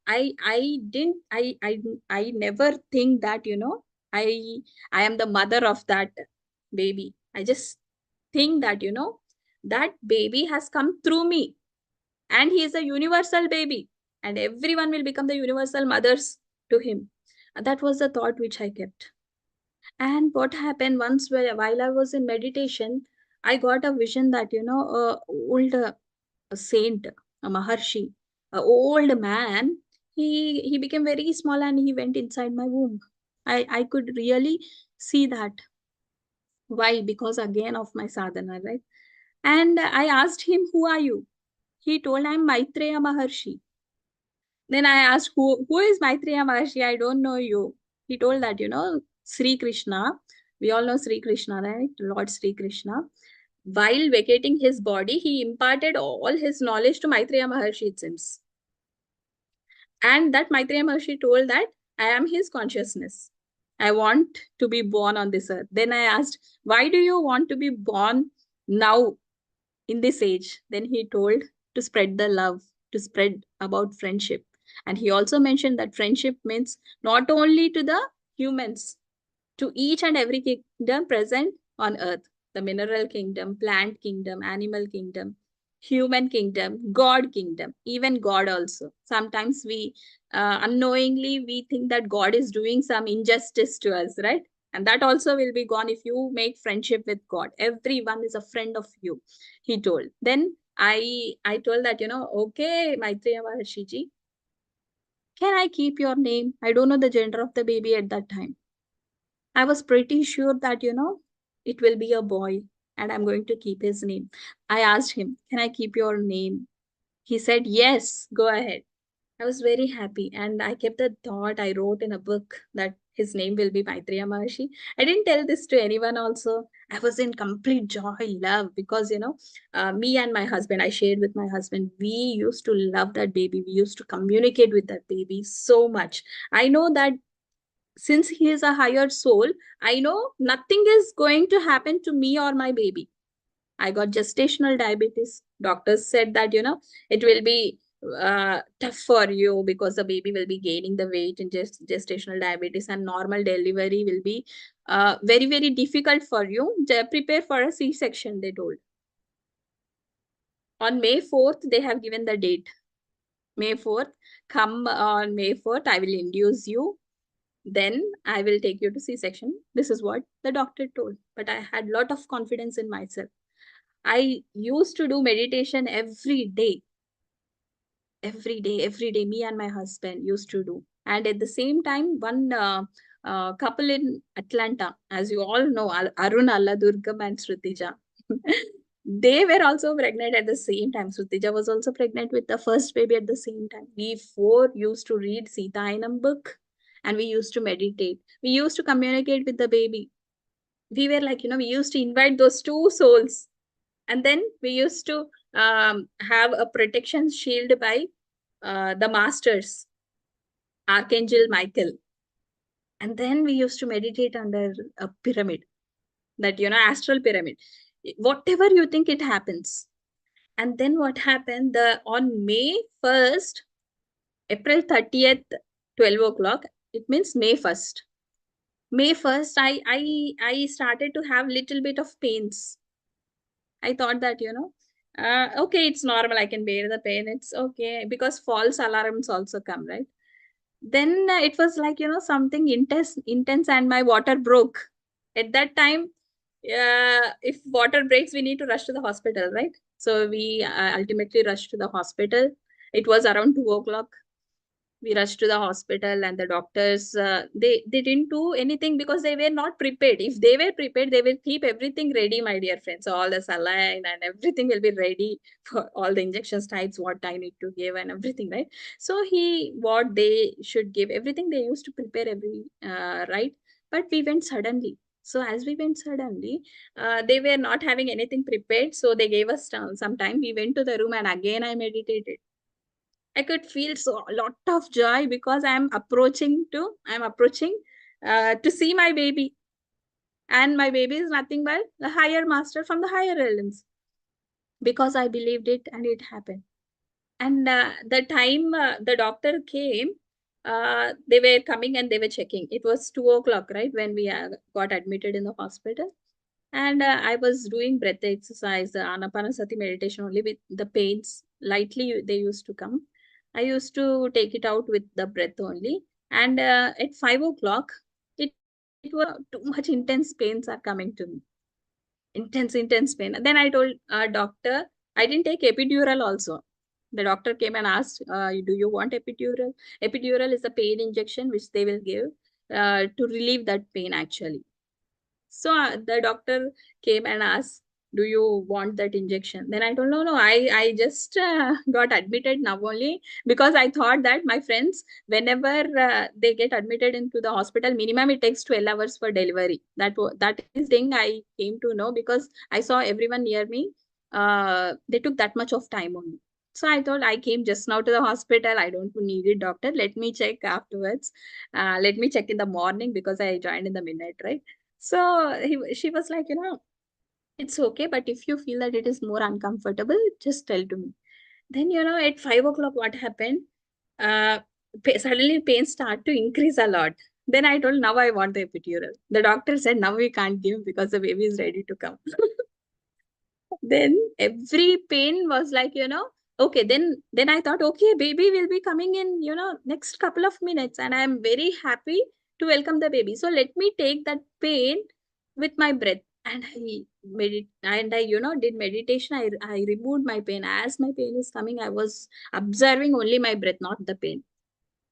never think that, I am the mother of that baby. I just think that, that baby has come through me, and he is a universal baby, and everyone will become the universal mothers to him. And that was the thought which I kept. And what happened once, while I was in meditation, I got a vision that, old a saint, a Maharshi, an old man, he became very small and he went inside my womb. I could really see that. Why? Because again of my sadhana, right? And I asked him, who are you? He told, I'm Maitreya Maharshi. Then I asked, who is Maitreya Maharshi? I don't know you. He told that, Sri Krishna, we all know Sri Krishna, right? Lord Sri Krishna. While vacating his body, he imparted all his knowledge to Maitreya Maharshi, it seems. And that Maitreya Maharshi told that I am his consciousness. I want to be born on this earth. Then I asked, why do you want to be born now in this age? Then he told, to spread the love, to spread about friendship. And he also mentioned that friendship means not only to the humans, to each and every kingdom present on earth, the mineral kingdom, plant kingdom, animal kingdom, human kingdom, God kingdom, even God also. Sometimes we unknowingly, we think that God is doing some injustice to us, right? And that also will be gone if you make friendship with God. Everyone is a friend of you, he told. Then I told that, okay, Maitreya Mahashiji, can I keep your name? I don't know the gender of the baby at that time. I was pretty sure that, it will be a boy and I'm going to keep his name. I asked him, can I keep your name? He said, yes, go ahead. I was very happy, and I kept the thought. I wrote in a book that his name will be Maitreya Maharshi. I didn't tell this to anyone also. I was in complete joy, love, because, me and my husband, I shared with my husband, we used to love that baby. We used to communicate with that baby so much. I know that since he is a higher soul, I know nothing is going to happen to me or my baby. I got gestational diabetes. Doctors said that, it will be tough for you because the baby will be gaining the weight in gestational diabetes, and normal delivery will be very, very difficult for you. Prepare for a C-section, they told. On May 4th, they have given the date. May 4th, come on May 4th, I will induce you. Then I will take you to C-section. This is what the doctor told. But I had a lot of confidence in myself. I used to do meditation every day, me and my husband used to do. And at the same time, one couple in Atlanta, as you all know, Arun Alladurgam and Shrutija, they were also pregnant at the same time. Shrutija was also pregnant with the first baby at the same time. We four used to read Sita Ainam book, and we used to meditate. We used to communicate with the baby. We were like, we used to invite those two souls. And then we used to have a protection shield by the masters, Archangel Michael. And then we used to meditate under a pyramid, that, astral pyramid. Whatever you think, it happens. And then what happened? On May 1st, April 30th, 12 o'clock, it means May 1st. May 1st, I started to have little bit of pains. I thought that, okay, it's normal. I can bear the pain. It's okay, because false alarms also come, right? Then it was like, something intense, and my water broke. At that time, if water breaks, we need to rush to the hospital, right? So we ultimately rushed to the hospital. It was around 2 o'clock. We rushed to the hospital, and the doctors, they didn't do anything because they were not prepared. If they were prepared, they will keep everything ready, my dear friends. So all the saline and everything will be ready for all the injections types, what I need to give and everything, right? So what they should give, everything they used to prepare right? But we went suddenly. So as we went suddenly, they were not having anything prepared. So they gave us some time. We went to the room, and again I meditated. I could feel so a lot of joy because I'm approaching to see my baby. And my baby is nothing but the higher master from the higher realms. Because I believed it, and it happened. And the time the doctor came, they were coming and they were checking. It was 2 o'clock, right, when we got admitted in the hospital. And I was doing breath exercise, Anapanasati meditation only, with the pains. Lightly, they used to come. I used to take it out with the breath only. And at 5 o'clock, it was too much intense pains are coming to me. Intense pain. Then I told doctor, I didn't take epidural also. The doctor came and asked, do you want epidural? Epidural is a pain injection which they will give to relieve that pain, actually. So the doctor came and asked, do you want that injection? Then I told, no, I just got admitted now only, because I thought that my friends, whenever they get admitted into the hospital, minimum it takes 12 hours for delivery. That is thing I came to know, because I saw everyone near me. They took that much of time only. So I thought, I came just now to the hospital. I don't need it, doctor. Let me check afterwards. Let me check in the morning, because I joined in the midnight, right? So she was like, it's okay, but if you feel that it is more uncomfortable, just tell to me. Then, at 5 o'clock, what happened? Suddenly pain start to increase a lot. Then I told, now I want the epidural. The doctor said, now we can't give because the baby is ready to come. Then every pain was like, okay, then I thought, okay, baby will be coming in, next couple of minutes, and I'm very happy to welcome the baby. So let me take that pain with my breath. And I did meditation. I removed my pain. As my pain is coming, I was observing only my breath, not the pain.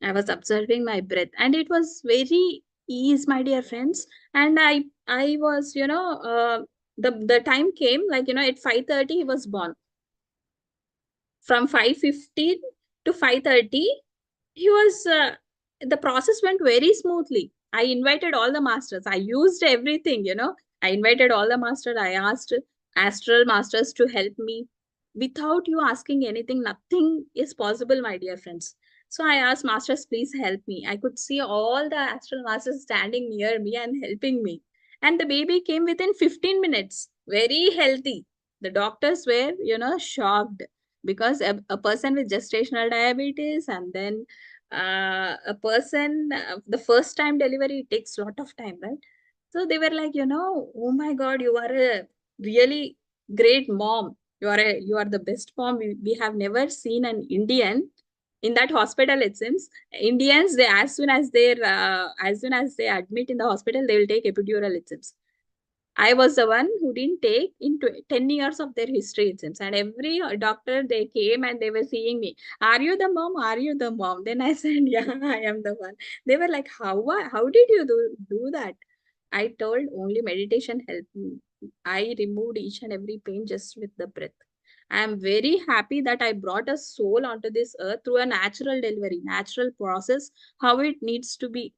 I was observing my breath, and it was very ease, my dear friends. And I was, the time came, like, at 5:30 he was born. From 5:15 to 5:30, he was, the process went very smoothly. I invited all the masters. I used everything, I invited all the masters. I asked astral masters to help me. Without you asking anything, nothing is possible, my dear friends. So I asked masters, please help me. I could see all the astral masters standing near me and helping me. And the baby came within 15 minutes, very healthy. The doctors were, shocked, because a person with gestational diabetes, and then a person, the first time delivery takes a lot of time, right? So they were like, oh my God, you are a really great mom. You are the best mom. We have never seen an Indian in that hospital. It seems Indians, they, as soon as they admit in the hospital, they will take epidural, it seems. I was the one who didn't take into 10 years of their history, it seems. And every doctor, they came and they were seeing me. Are you the mom? Are you the mom? Then I said, yeah, I am the one. They were like, how did you do that? I told only meditation helped me. I removed each and every pain just with the breath. I am very happy that I brought a soul onto this earth through a natural delivery, natural process, how it needs to be.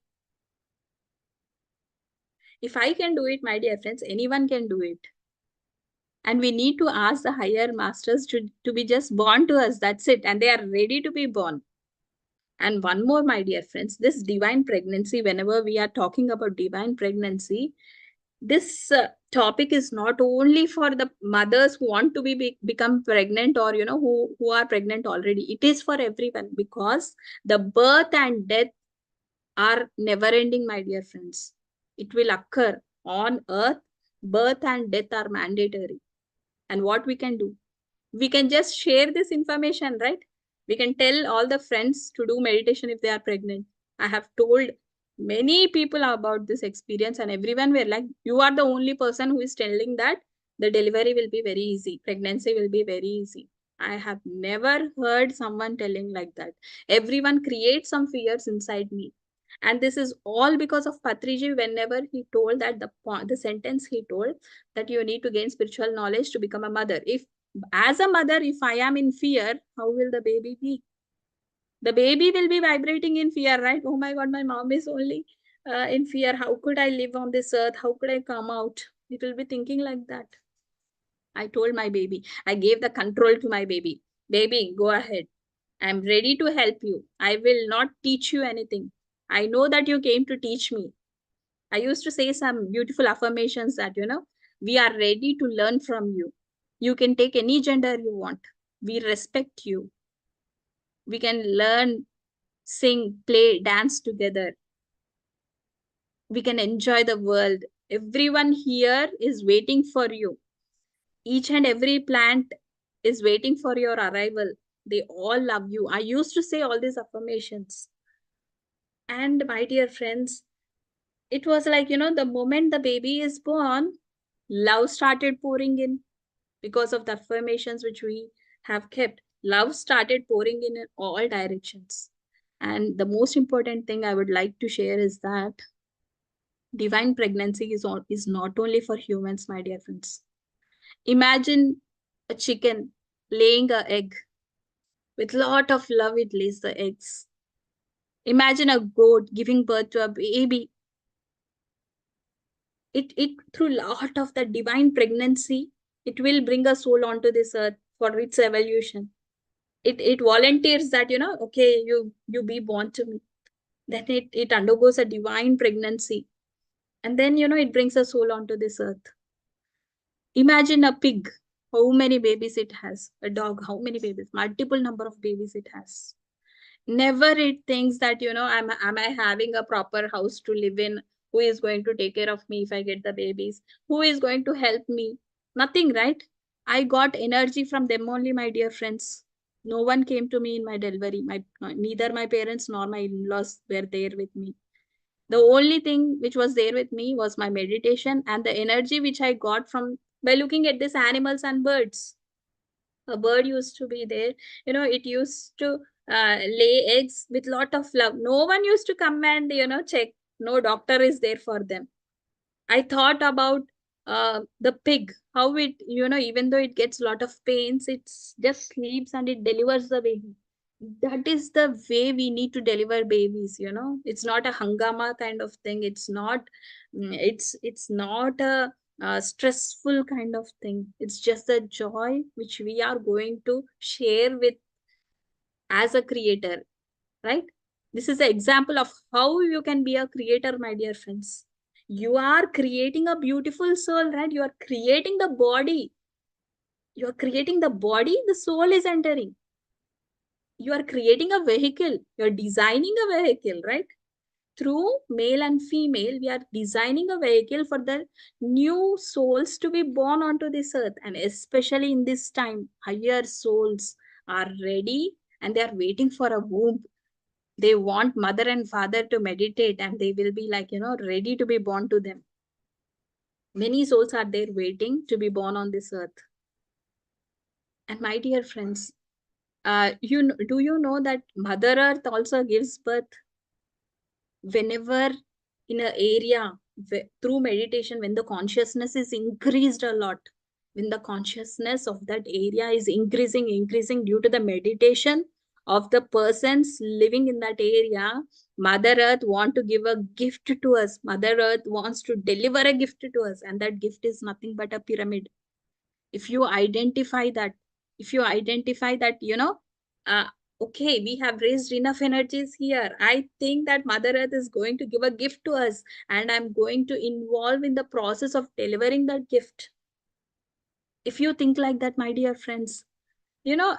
If I can do it, my dear friends, anyone can do it. And we need to ask the higher masters to be just born to us. That's it. And they are ready to be born. And one more, my dear friends, this divine pregnancy, whenever we are talking about divine pregnancy, this topic is not only for the mothers who want to become pregnant, or, who are pregnant already. It is for everyone, because the birth and death are never ending, my dear friends. It will occur on earth. Birth and death are mandatory. And what we can do? We can just share this information, right? We can tell all the friends to do meditation if they are pregnant. I have told many people about this experience, and everyone were like, you are the only person who is telling that the delivery will be very easy, pregnancy will be very easy. I have never heard someone telling like that. Everyone creates some fears inside me. And this is all because of Patriji. Whenever he told that, the sentence he told, that you need to gain spiritual knowledge to become a mother. If as a mother, if I am in fear, how will the baby be? The baby will be vibrating in fear, right? Oh my God, my mom is only in fear. How could I live on this earth? How could I come out? It will be thinking like that. I told my baby, I gave the control to my baby. Baby, go ahead. I'm ready to help you. I will not teach you anything. I know that you came to teach me. I used to say some beautiful affirmations that, we are ready to learn from you. You can take any gender you want. We respect you. We can learn, sing, play, dance together. We can enjoy the world. Everyone here is waiting for you. Each and every plant is waiting for your arrival. They all love you. I used to say all these affirmations. And my dear friends, it was like, the moment the baby is born, love started pouring in because of the affirmations which we have kept. Love started pouring in all directions. And the most important thing I would like to share is that divine pregnancy is not only for humans, my dear friends. Imagine a chicken laying an egg. With lot of love, it lays the eggs. Imagine a goat giving birth to a baby. It through lot of the divine pregnancy, it will bring a soul onto this earth for its evolution. It volunteers that, okay, you be born to me. Then it undergoes a divine pregnancy. And then, it brings a soul onto this earth. Imagine a pig, how many babies it has. A dog, how many babies? Multiple number of babies it has. Never it thinks that, am I having a proper house to live in? Who is going to take care of me if I get the babies? Who is going to help me? Nothing, right? I got energy from them only, my dear friends. No one came to me in my delivery. Neither my parents nor my in-laws were there with me. The only thing which was there with me was my meditation and the energy which I got from by looking at these animals and birds. A bird used to be there, it used to lay eggs with lot of love. No one used to come and, check. No doctor is there for them. I thought about the pig, how it, even though it gets lot of pains, it just sleeps and it delivers the baby. that is the way we need to deliver babies, you know. It's not a hangama kind of thing. It's not, it's not a stressful kind of thing. It's just the joy which we are going to share with as a creator, right? This is an example of how you can be a creator, my dear friends. You are creating a beautiful soul, right? You are creating the body. You are creating the body, the soul is entering. You are creating a vehicle. You are designing a vehicle, right? Through male and female, we are designing a vehicle for the new souls to be born onto this earth. And especially in this time, higher souls are ready and they are waiting for a womb. They want mother and father to meditate, and they will be like, you know, ready to be born to them. Many souls are there waiting to be born on this earth. And my dear friends, do you know that Mother Earth also gives birth? Whenever in an area through meditation, when the consciousness is increased a lot, when the consciousness of that area is increasing due to the meditation of the persons living in that area, Mother Earth want to give a gift to us. Mother Earth wants to deliver a gift to us, and that gift is nothing but a pyramid. If you identify that, you know, uh, okay, we have raised enough energies here. I think that Mother Earth is going to give a gift to us, and I'm going to involve in the process of delivering that gift. If you think like that, my dear friends, you know,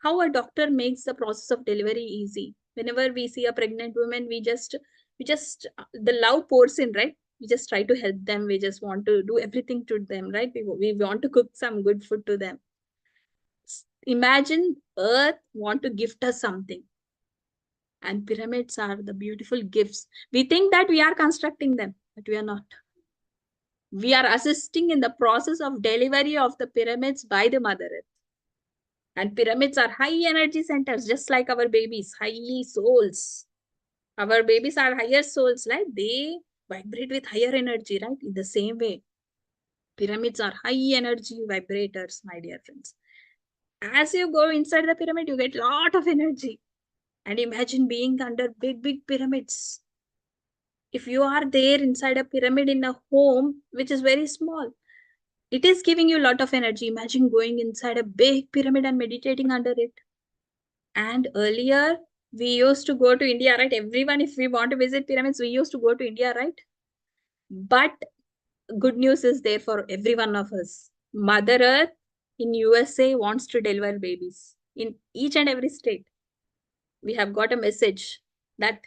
how a doctor makes the process of delivery easy. Whenever we see a pregnant woman, we just the love pours in, right? We just try to help them. We just want to do everything to them, right? We want to cook some good food to them. Imagine Earth want to gift us something, and pyramids are the beautiful gifts. We think that we are constructing them, but we are not. We are assisting in the process of delivery of the pyramids by the Mother Earth. And pyramids are high energy centers, just like our babies, high souls. Our babies are higher souls, right? They vibrate with higher energy, right? In the same way, pyramids are high energy vibrators, my dear friends. As you go inside the pyramid, you get a lot of energy. And imagine being under big pyramids. If you are there inside a pyramid in a home which is very small, it is giving you a lot of energy. Imagine going inside a big pyramid and meditating under it. And earlier, we used to go to India, right? Everyone, if we want to visit pyramids, we used to go to India, right? But good news is there for every one of us. Mother Earth in USA wants to deliver babies in each and every state. We have got a message that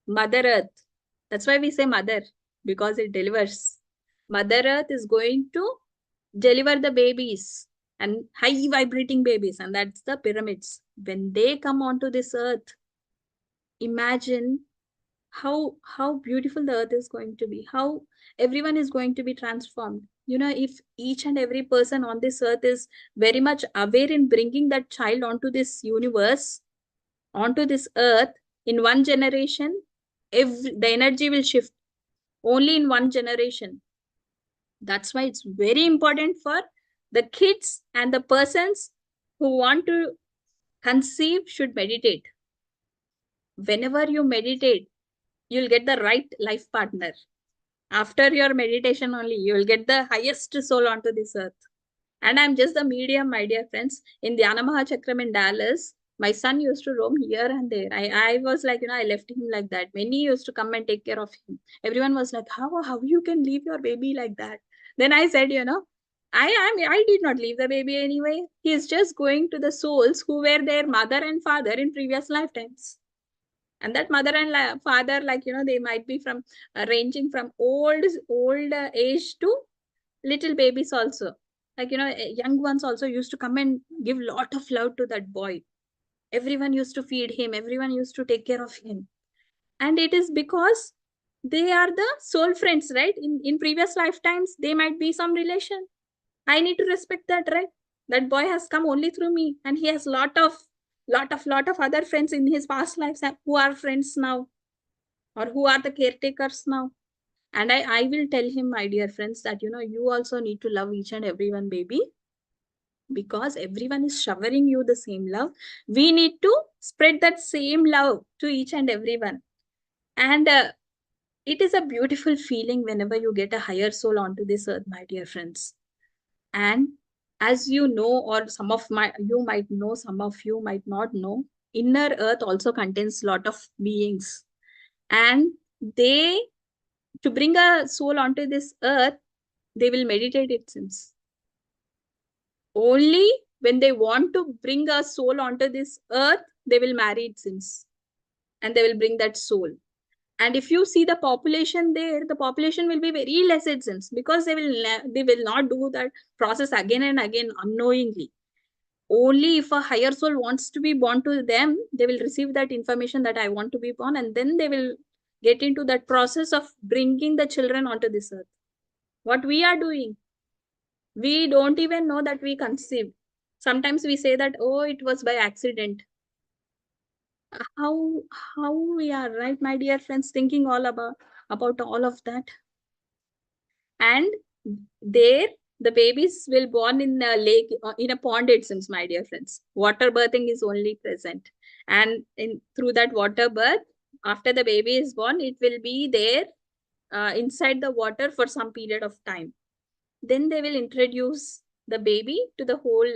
Mother Earth, that's why we say Mother, because it delivers. Mother Earth is going to deliver the babies, and high vibrating babies, and that's the pyramids. When they come onto this earth, imagine how beautiful the earth is going to be, how everyone is going to be transformed. You know, if each and every person on this earth is very much aware in bringing that child onto this universe, onto this earth, in one generation, the energy will shift only in one generation. That's why it's very important for the kids and the persons who want to conceive should meditate. Whenever you meditate, you'll get the right life partner. After your meditation only, you'll get the highest soul onto this earth. And I'm just the medium, my dear friends. In the Anamaha Chakram in Dallas, my son used to roam here and there. I was like, you know, I left him like that. Many used to come and take care of him. Everyone was like, how you can leave your baby like that? Then I said, you know, I did not leave the baby anyway. He is just going to the souls who were their mother and father in previous lifetimes. And that mother and father, like, you know, they might be from ranging from old age to little babies also. Like, you know, young ones also used to come and give lot of love to that boy. Everyone used to feed him. Everyone used to take care of him. And it is because they are the soul friends, right? In previous lifetimes, they might be some relation. I need to respect that, right? That boy has come only through me, and he has lot of other friends in his past lives who are friends now, or who are the caretakers now. And I will tell him, my dear friends, that, you know, you also need to love each and everyone baby. because everyone is showering you the same love. We need to spread that same love to each and everyone. And it is a beautiful feeling whenever you get a higher soul onto this earth, my dear friends. And as you know, or you might know, some of you might not know, inner earth also contains a lot of beings. And to bring a soul onto this earth, they will meditate, it seems. Only when they want to bring a soul onto this earth, they will marry, it seems. And they will bring that soul. And if you see the population there, the population will be very less, it seems, because they will not do that process again and again unknowingly. Only if a higher soul wants to be born to them, they will receive that information that I want to be born, and then they will get into that process of bringing the children onto this earth. What we are doing, we don't even know that we conceived. Sometimes we say that, oh, it was by accident. How we are, right, my dear friends, thinking all about all of that. And there the babies will born in a lake, in a pond, it seems, my dear friends. Water birthing is only present, and through that water birth, after the baby is born, it will be there inside the water for some period of time. Then they will introduce the baby to the whole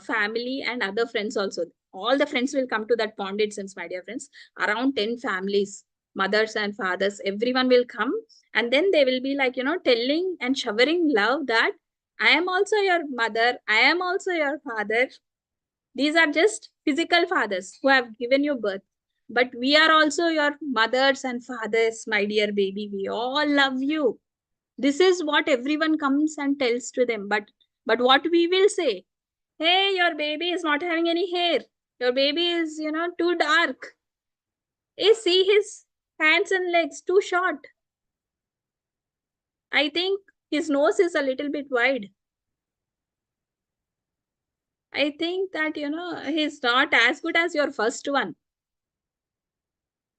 family and other friends also. All the friends will come to that pond, it seems, my dear friends. Around 10 families, mothers and fathers, everyone will come. And then they will be like, telling and showering love that I am also your mother, I am also your father. These are just physical fathers who have given you birth. But we are also your mothers and fathers, my dear baby. We all love you. This is what everyone comes and tells to them. But what we will say, hey, your baby is not having any hair. Your baby is, too dark. Hey, see his hands and legs, too short. I think his nose is a little bit wide. I think that, he's not as good as your first one.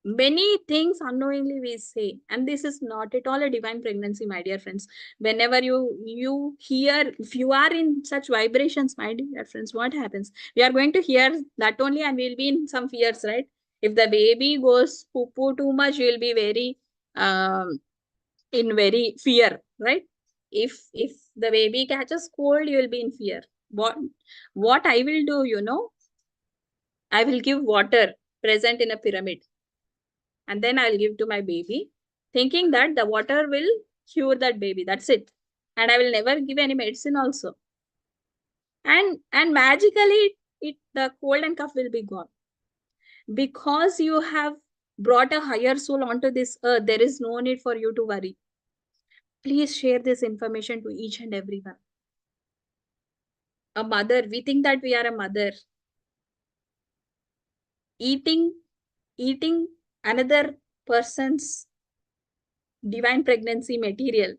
Many things unknowingly we say, and this is not at all a divine pregnancy, my dear friends. Whenever you hear, if you are in such vibrations, my dear friends, what happens? We are going to hear that only, and we'll be in some fears, right? If the baby goes poo-poo too much, you will be very in very fear, right? If the baby catches cold, you will be in fear. What I will do, I will give water present in a pyramid, and then I'll give to my baby, thinking that the water will cure that baby. That's it. And I will never give any medicine also. And magically, the cold and cough will be gone. Because you have brought a higher soul onto this earth, there is no need for you to worry. Please share this information to each and everyone. A mother, we think that we are a mother. Eating another person's divine pregnancy material.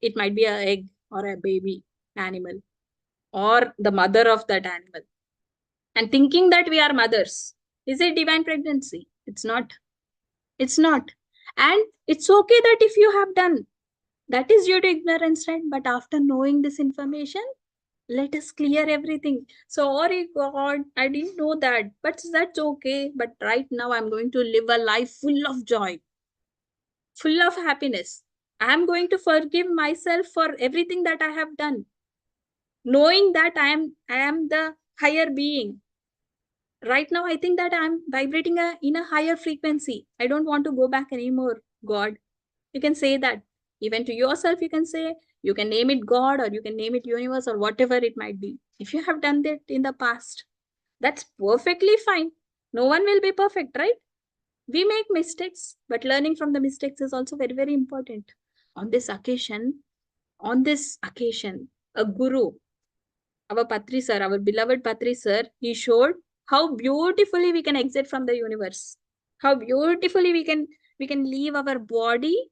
It might be an egg or a baby animal or the mother of that animal. And thinking that we are mothers. Is it divine pregnancy? It's not. It's not. And it's okay that if you have done, that is due to ignorance, right? But after knowing this information, let us clear everything. Sorry, God, I didn't know that. But that's okay. But right now, I'm going to live a life full of joy, full of happiness. I'm going to forgive myself for everything that I have done, knowing that I am the higher being. Right now, I think that I'm vibrating in a higher frequency. I don't want to go back anymore, God. You can say that. Even to yourself, you can say, you can name it God, or you can name it universe, or whatever it might be. If you have done that in the past, that's perfectly fine. No one will be perfect, right? We make mistakes, but learning from the mistakes is also very, very important. On this occasion, a guru, our Patri sir, our beloved Patri sir, he showed how beautifully we can exit from the universe. How beautifully we can leave our body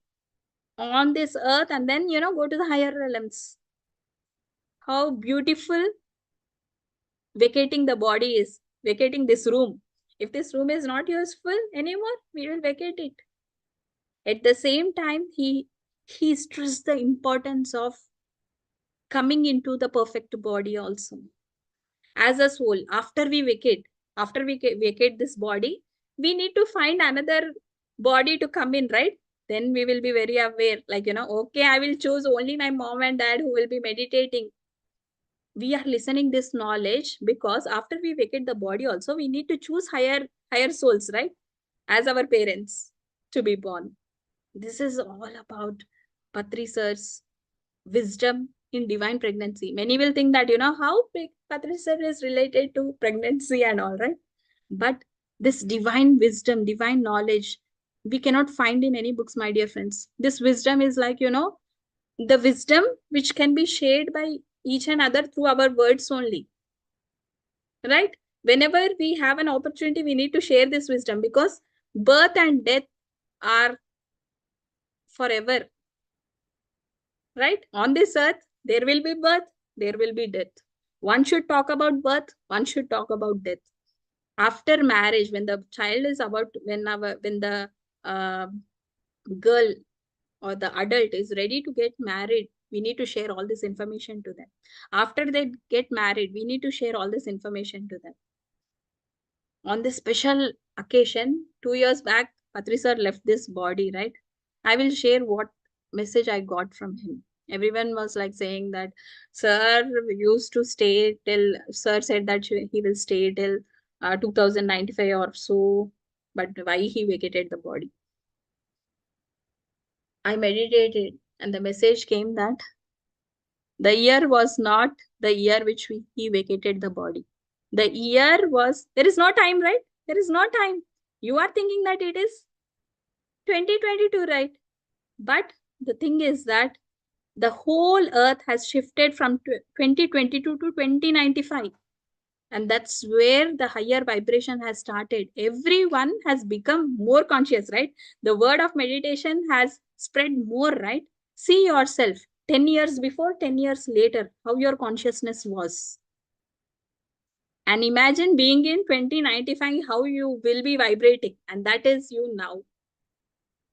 on this earth and then, go to the higher realms. How beautiful vacating the body is, vacating this room. If this room is not useful anymore, we will vacate it. At the same time, he stressed the importance of coming into the perfect body also. As a soul, after we vacate this body, we need to find another body to come in, right? Then we will be very aware, like, okay, I will choose only my mom and dad who will be meditating. We are listening this knowledge because after we vacate the body also, we need to choose higher souls, right? As our parents to be born. This is all about Patri sir's wisdom in divine pregnancy. Many will think that, how Patri sir is related to pregnancy and all, right? But this divine wisdom, divine knowledge, we cannot find in any books, my dear friends. This wisdom is like, the wisdom which can be shared by each and other through our words only, right? Whenever we have an opportunity, we need to share this wisdom, because birth and death are forever, right? On this earth, there will be birth, there will be death. One should talk about birth, one should talk about death. After marriage, when the child is about, when the girl or the adult is ready to get married, we need to share all this information to them. After they get married, we need to share all this information to them. On this special occasion, 2 years back, Patri sir left this body, right? I will share what message I got from him. Everyone was like saying that sir used to stay till, sir said that he will stay till 2095 or so, but why he vacated the body? I meditated and the message came that the year was not the year which he vacated the body. The year was, there is no time, right? There is no time. You are thinking that it is 2022, right? But the thing is that the whole earth has shifted from 2022 to 2095. And that's where the higher vibration has started. Everyone has become more conscious, right? The word of meditation has spread more, right? See yourself 10 years before, 10 years later, how your consciousness was. And imagine being in 2095, how you will be vibrating. And that is you now.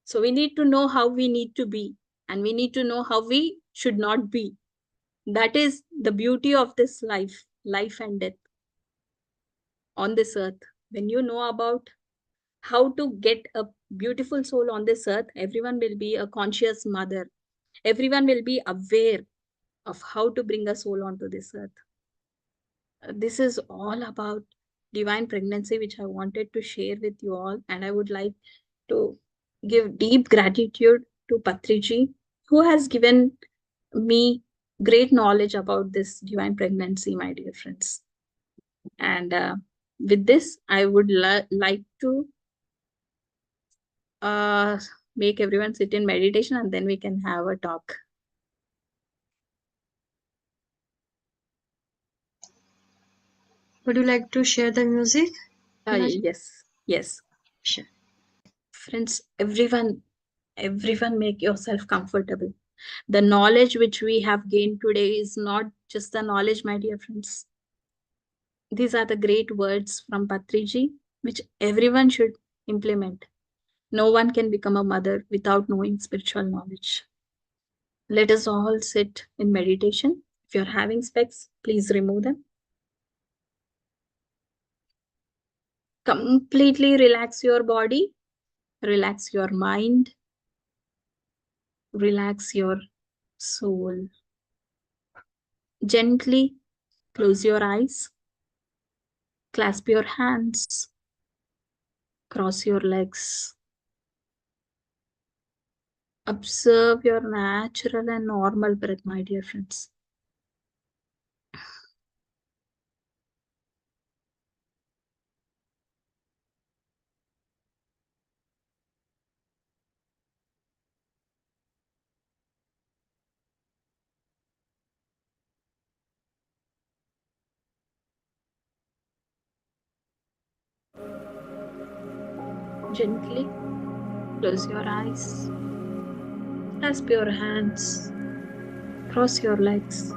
So we need to know how we need to be. And we need to know how we should not be. That is the beauty of this life and death on this earth. When you know about how to get a beautiful soul on this earth, everyone will be a conscious mother. Everyone will be aware of how to bring a soul onto this earth. This is all about divine pregnancy, which I wanted to share with you all. And I would like to give deep gratitude to Patriji, who has given me great knowledge about this divine pregnancy, my dear friends. And with this, I would like to make everyone sit in meditation, and then we can have a talk. Would you like to share the music? Yes. Sure. Friends, everyone make yourself comfortable. The knowledge which we have gained today is not just the knowledge, my dear friends. These are the great words from Patriji, which everyone should implement. No one can become a mother without knowing spiritual knowledge. Let us all sit in meditation. If you're having specs, please remove them. Completely relax your body, relax your mind, relax your soul. Gently close your eyes, clasp your hands, cross your legs. Observe your natural and normal breath, my dear friends. Gently close your eyes, clasp your hands, cross your legs.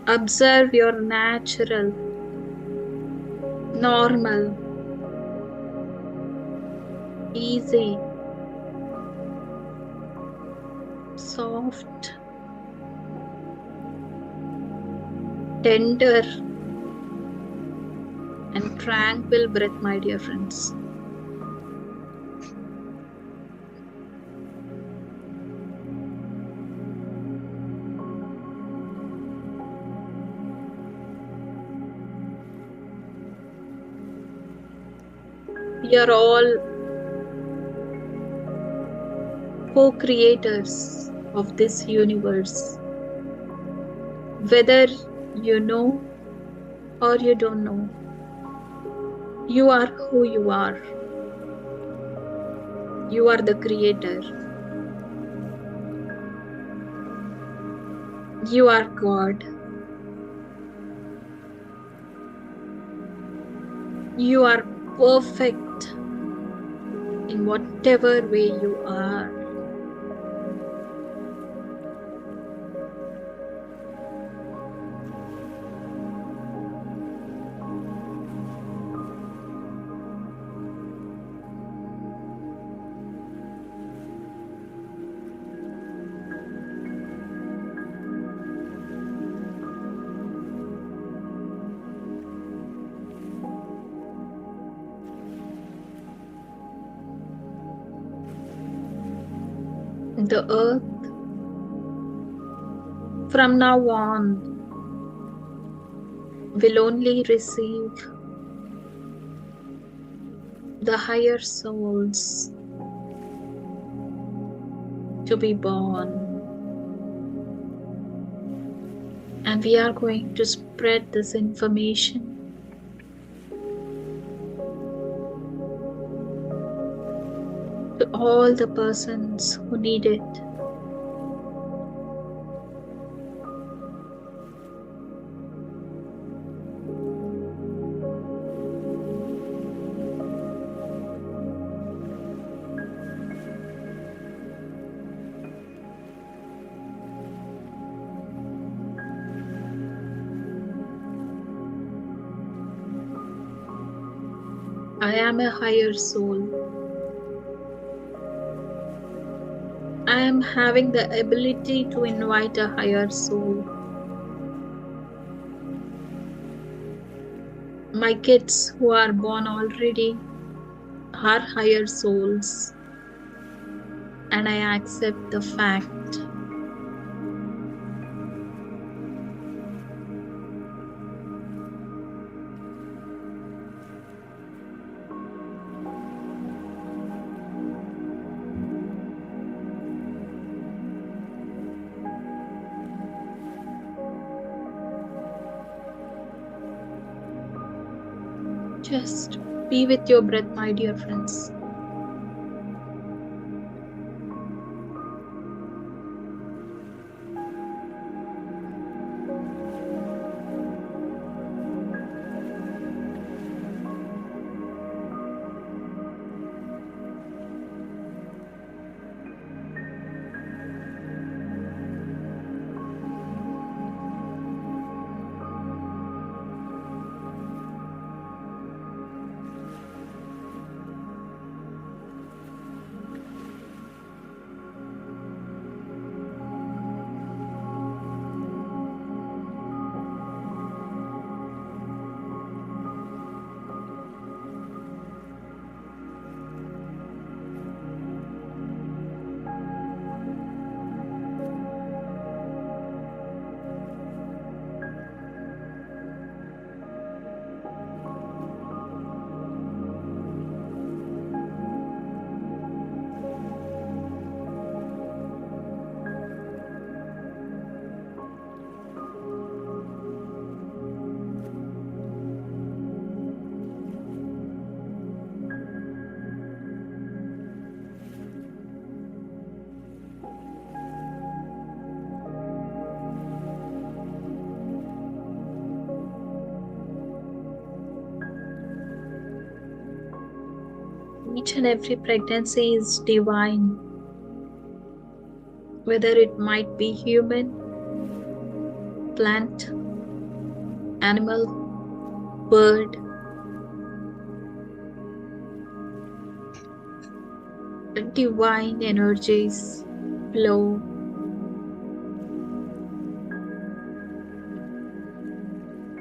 Observe your natural, normal, easy, soft tender and tranquil breath, my dear friends. We are all co-creators of this universe. Whether you know or you don't know, you are who you are. You are the creator. You are God. You are perfect in whatever way you are. The earth from now on will only receive the higher souls to be born. And we are going to spread this information to all the persons who need it. I am a higher soul. I am having the ability to invite a higher soul. My kids who are born already are higher souls, and I accept the fact. Just be with your breath, my dear friends. Each and every pregnancy is divine, whether it might be human, plant, animal, bird. The divine energies flow.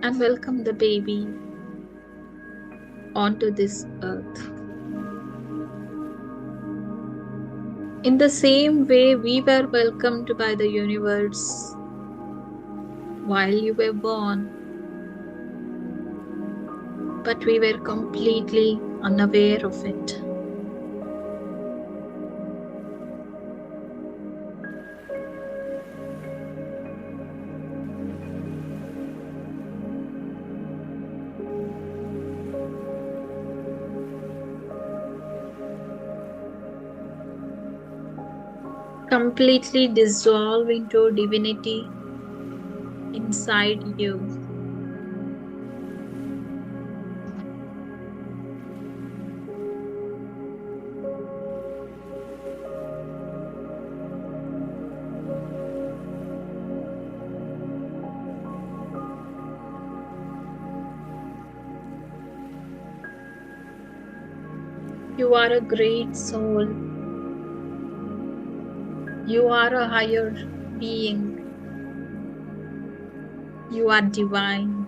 and welcome the baby onto this earth. In the same way we were welcomed by the universe while you were born, but we were completely unaware of it. Completely dissolve into divinity inside you. You are a great soul. You are a higher being. You are divine.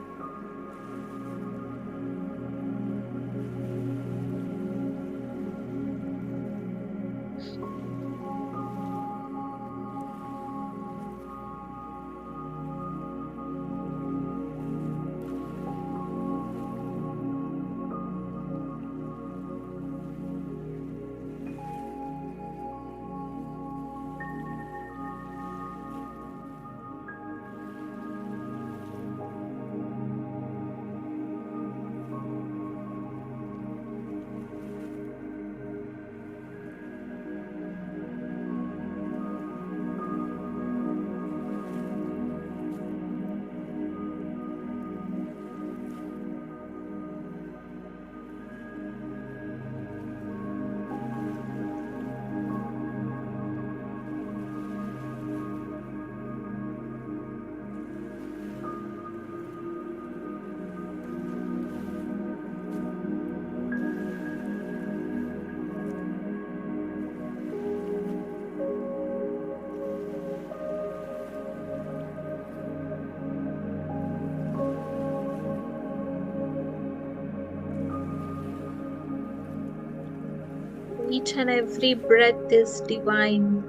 Each and every breath is divine.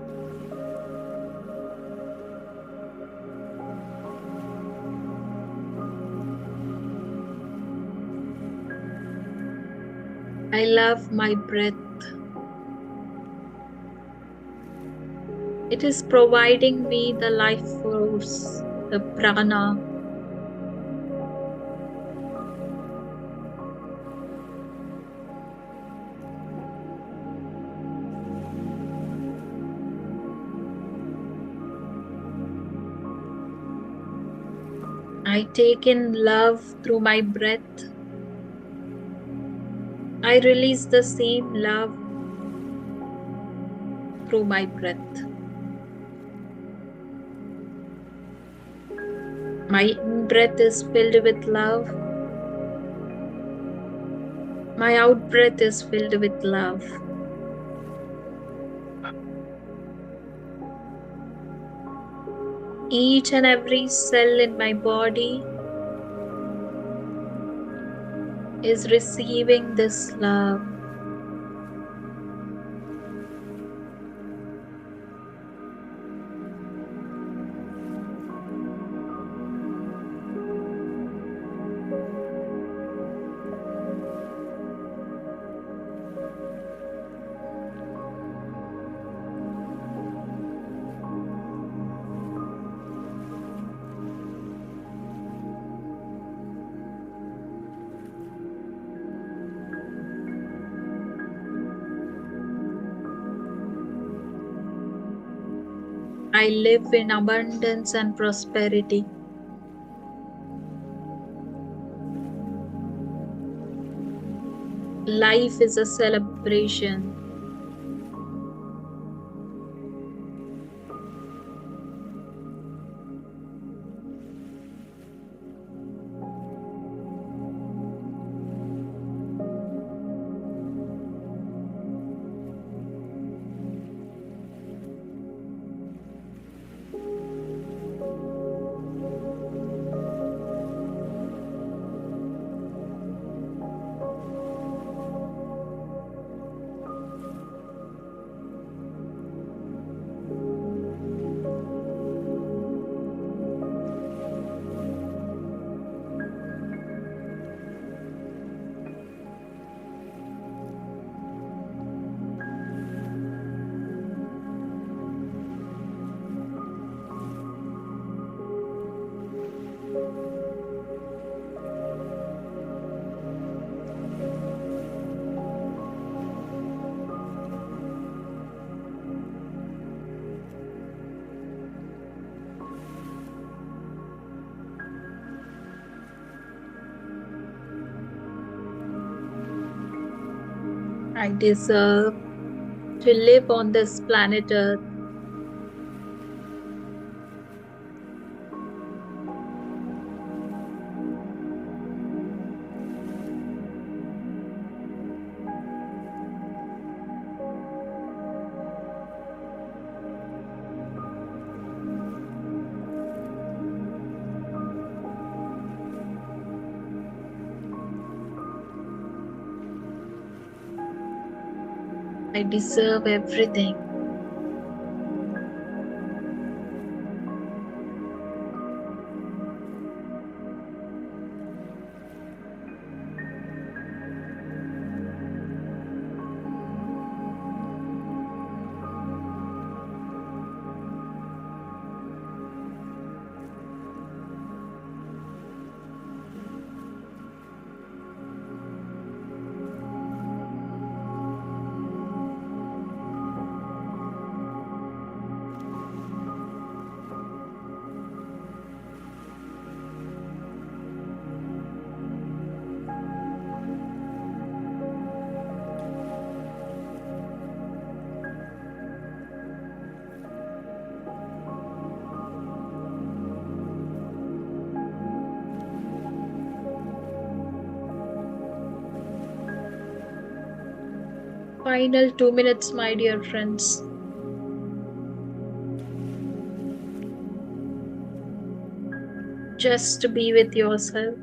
I love my breath. It is providing me the life force, the prana. I take in love through my breath. I release the same love through my breath. My in-breath is filled with love. My out-breath is filled with love. Each and every cell in my body is receiving this love. I live in abundance and prosperity. Life is a celebration. I deserve to live on this planet Earth. I deserve everything. Final 2 minutes, my dear friends. Just to be with yourself.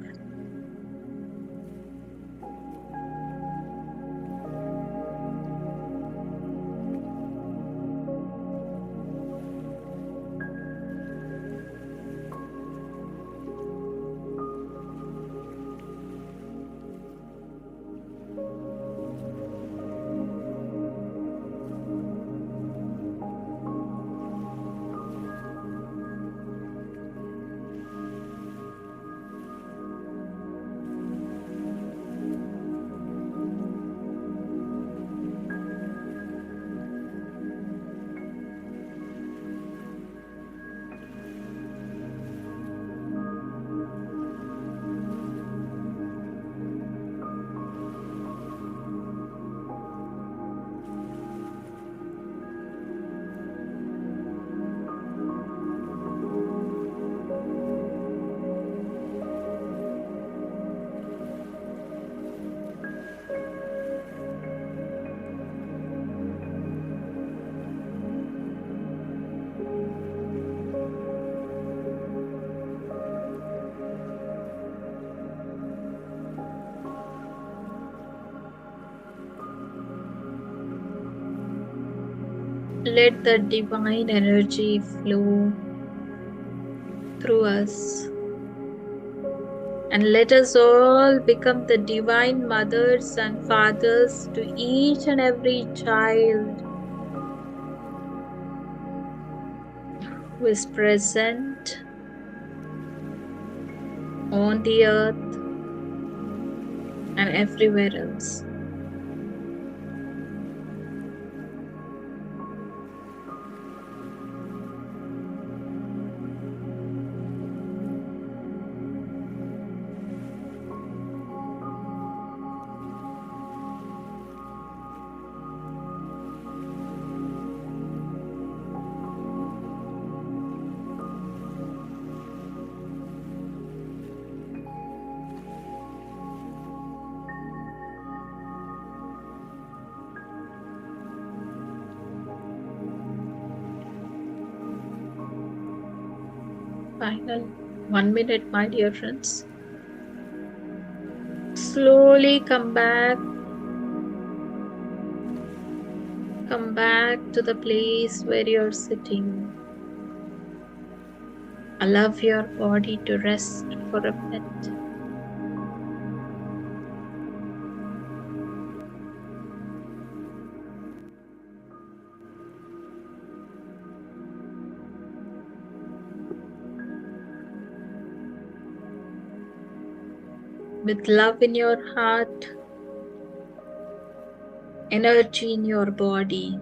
Let the divine energy flow through us. And let us all become the divine mothers and fathers to each and every child who is present on the earth and everywhere else. Final 1 minute, my dear friends. Slowly come back. Come back to the place where you're sitting. Allow your body to rest for a bit. With love in your heart, energy in your body.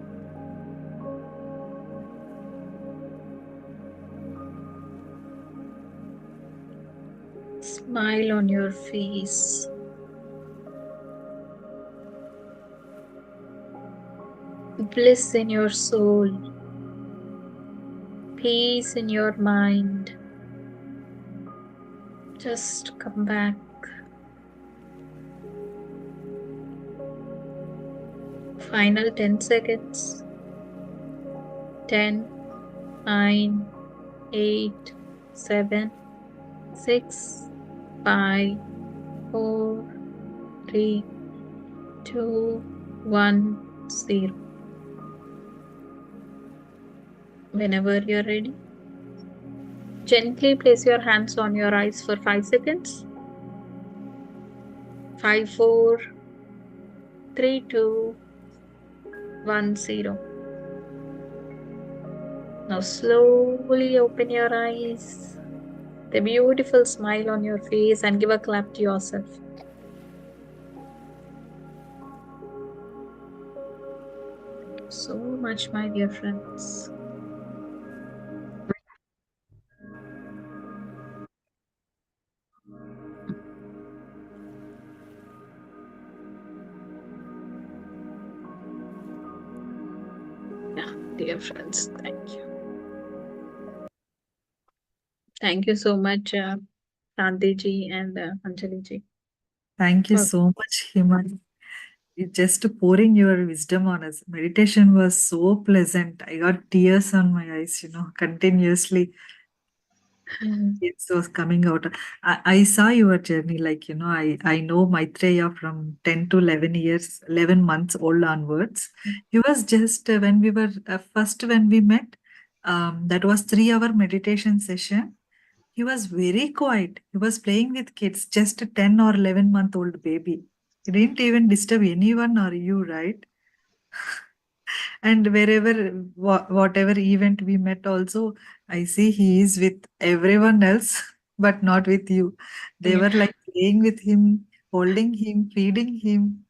Smile on your face. bliss in your soul, peace in your mind. Just come back. Final 10 seconds. 10, 9, 8, 7, 6, 5, 4, 3, 2, 1, 0. Whenever you're ready, gently place your hands on your eyes for 5 seconds. 5, 4, 3, 2, 1, 0. Now slowly open your eyes, the beautiful smile on your face, and give a clap to yourself. So much, my dear friends. Yeah, dear friends, thank you. Thank you so much, Shanti ji and Anjali ji. Thank you for- so much, Himan. You just pouring your wisdom on us. Meditation was so pleasant. I got tears on my eyes, continuously. It was coming out. I saw your journey, I know Maitreya from 10 to 11 years, 11 months old onwards. He was just when we were first when we met, that was 3 hour meditation session. He was very quiet. He was playing with kids, just a 10 or 11-month-old baby. He didn't even disturb anyone or you, right? And wherever, whatever event we met also, I see he is with everyone else, but not with you. They were like playing with him, holding him, feeding him.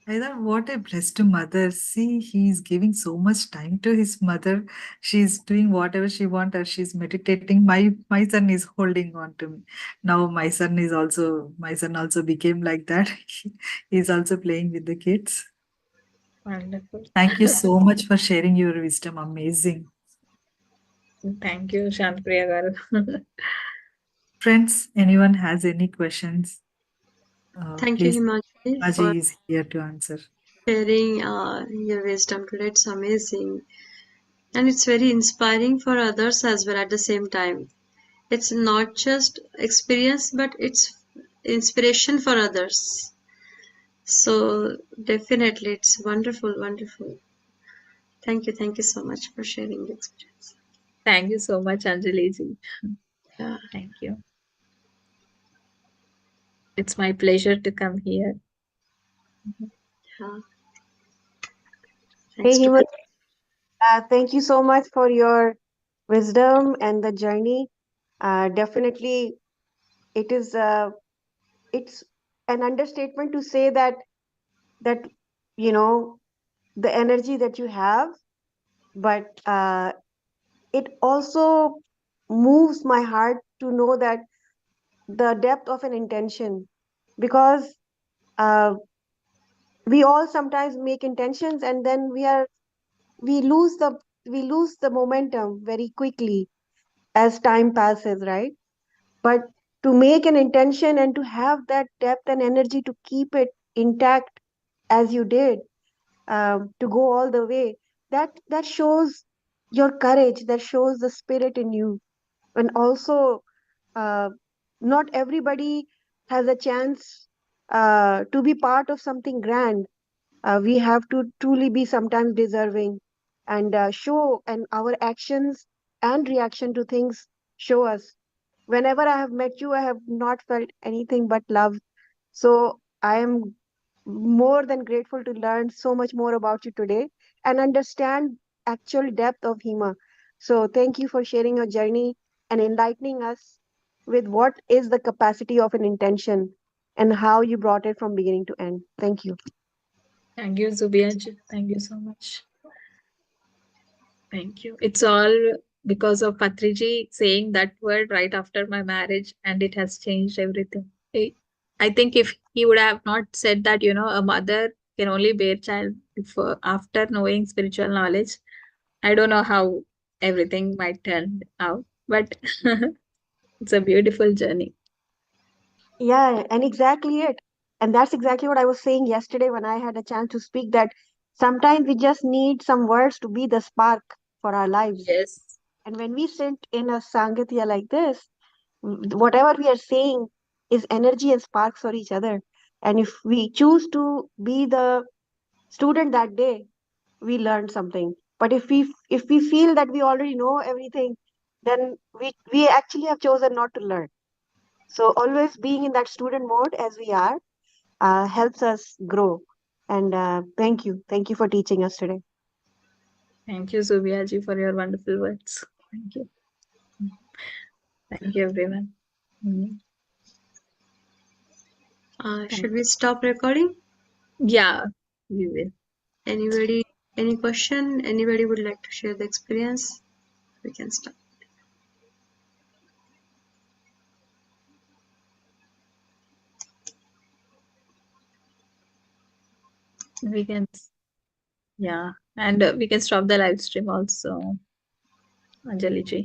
I thought, what a blessed mother. See, he is giving so much time to his mother. She's doing whatever she wants, or she's meditating. My son is holding on to me. Now my son also became like that. He's also playing with the kids. Wonderful. Thank you so much for sharing your wisdom. Amazing. Thank you, Shantipriya garu. Friends, anyone has any questions? Thank you, Please, Himanshi, for Babaji is here to answer. sharing your wisdom today. It's amazing. And it's very inspiring for others as well at the same time. It's not just experience, but it's inspiration for others. So definitely, it's wonderful, wonderful. Thank you so much for sharing the experience. Thank you so much, Anjali ji. Yeah, Thank you. It's my pleasure to come here. yeah. Hey, Thanks to Hima, thank you so much for your wisdom and the journey. Definitely, it is it's an understatement to say that you know the energy that you have, but it also moves my heart to know that the depth of an intention, because uh, we all sometimes make intentions and then we lose the momentum very quickly as time passes, right? But to make an intention and to have that depth and energy to keep it intact as you did, to go all the way, that shows your courage, that shows the spirit in you. And also, uh, not everybody has a chance to be part of something grand. We have to truly be sometimes deserving and show, and our actions and reaction to things show us. Whenever I have met you, I have not felt anything but love. So I am more than grateful to learn so much more about you today and understand actual depth of Hima. So thank you for sharing your journey and enlightening us with what is the capacity of an intention and how you brought it from beginning to end. Thank you. Thank you, Zubia ji. Thank you so much. Thank you. It's all because of Patriji saying that word right after my marriage, and it has changed everything. I think if he would have not said that, a mother can only bear child after knowing spiritual knowledge. I don't know how everything might turn out, but it's a beautiful journey. Yeah, and exactly it. And that's exactly what I was saying yesterday when I had a chance to speak, that sometimes we just need some words to be the spark for our lives. Yes. And when we sit in a Sangatya like this, whatever we are saying is energy and sparks for each other. And if we choose to be the student that day, we learn something. But if we feel that we already know everything, then we actually have chosen not to learn. So always being in that student mode as we are helps us grow. And thank you for teaching us today. Thank you, Subhiyaji, for your wonderful words. Thank you. Thank you, everyone. Should we stop recording? Yeah, we will. Anybody, any question? Anybody would like to share the experience? We can start. We can, yeah, and we can stop the live stream also, Anjali ji.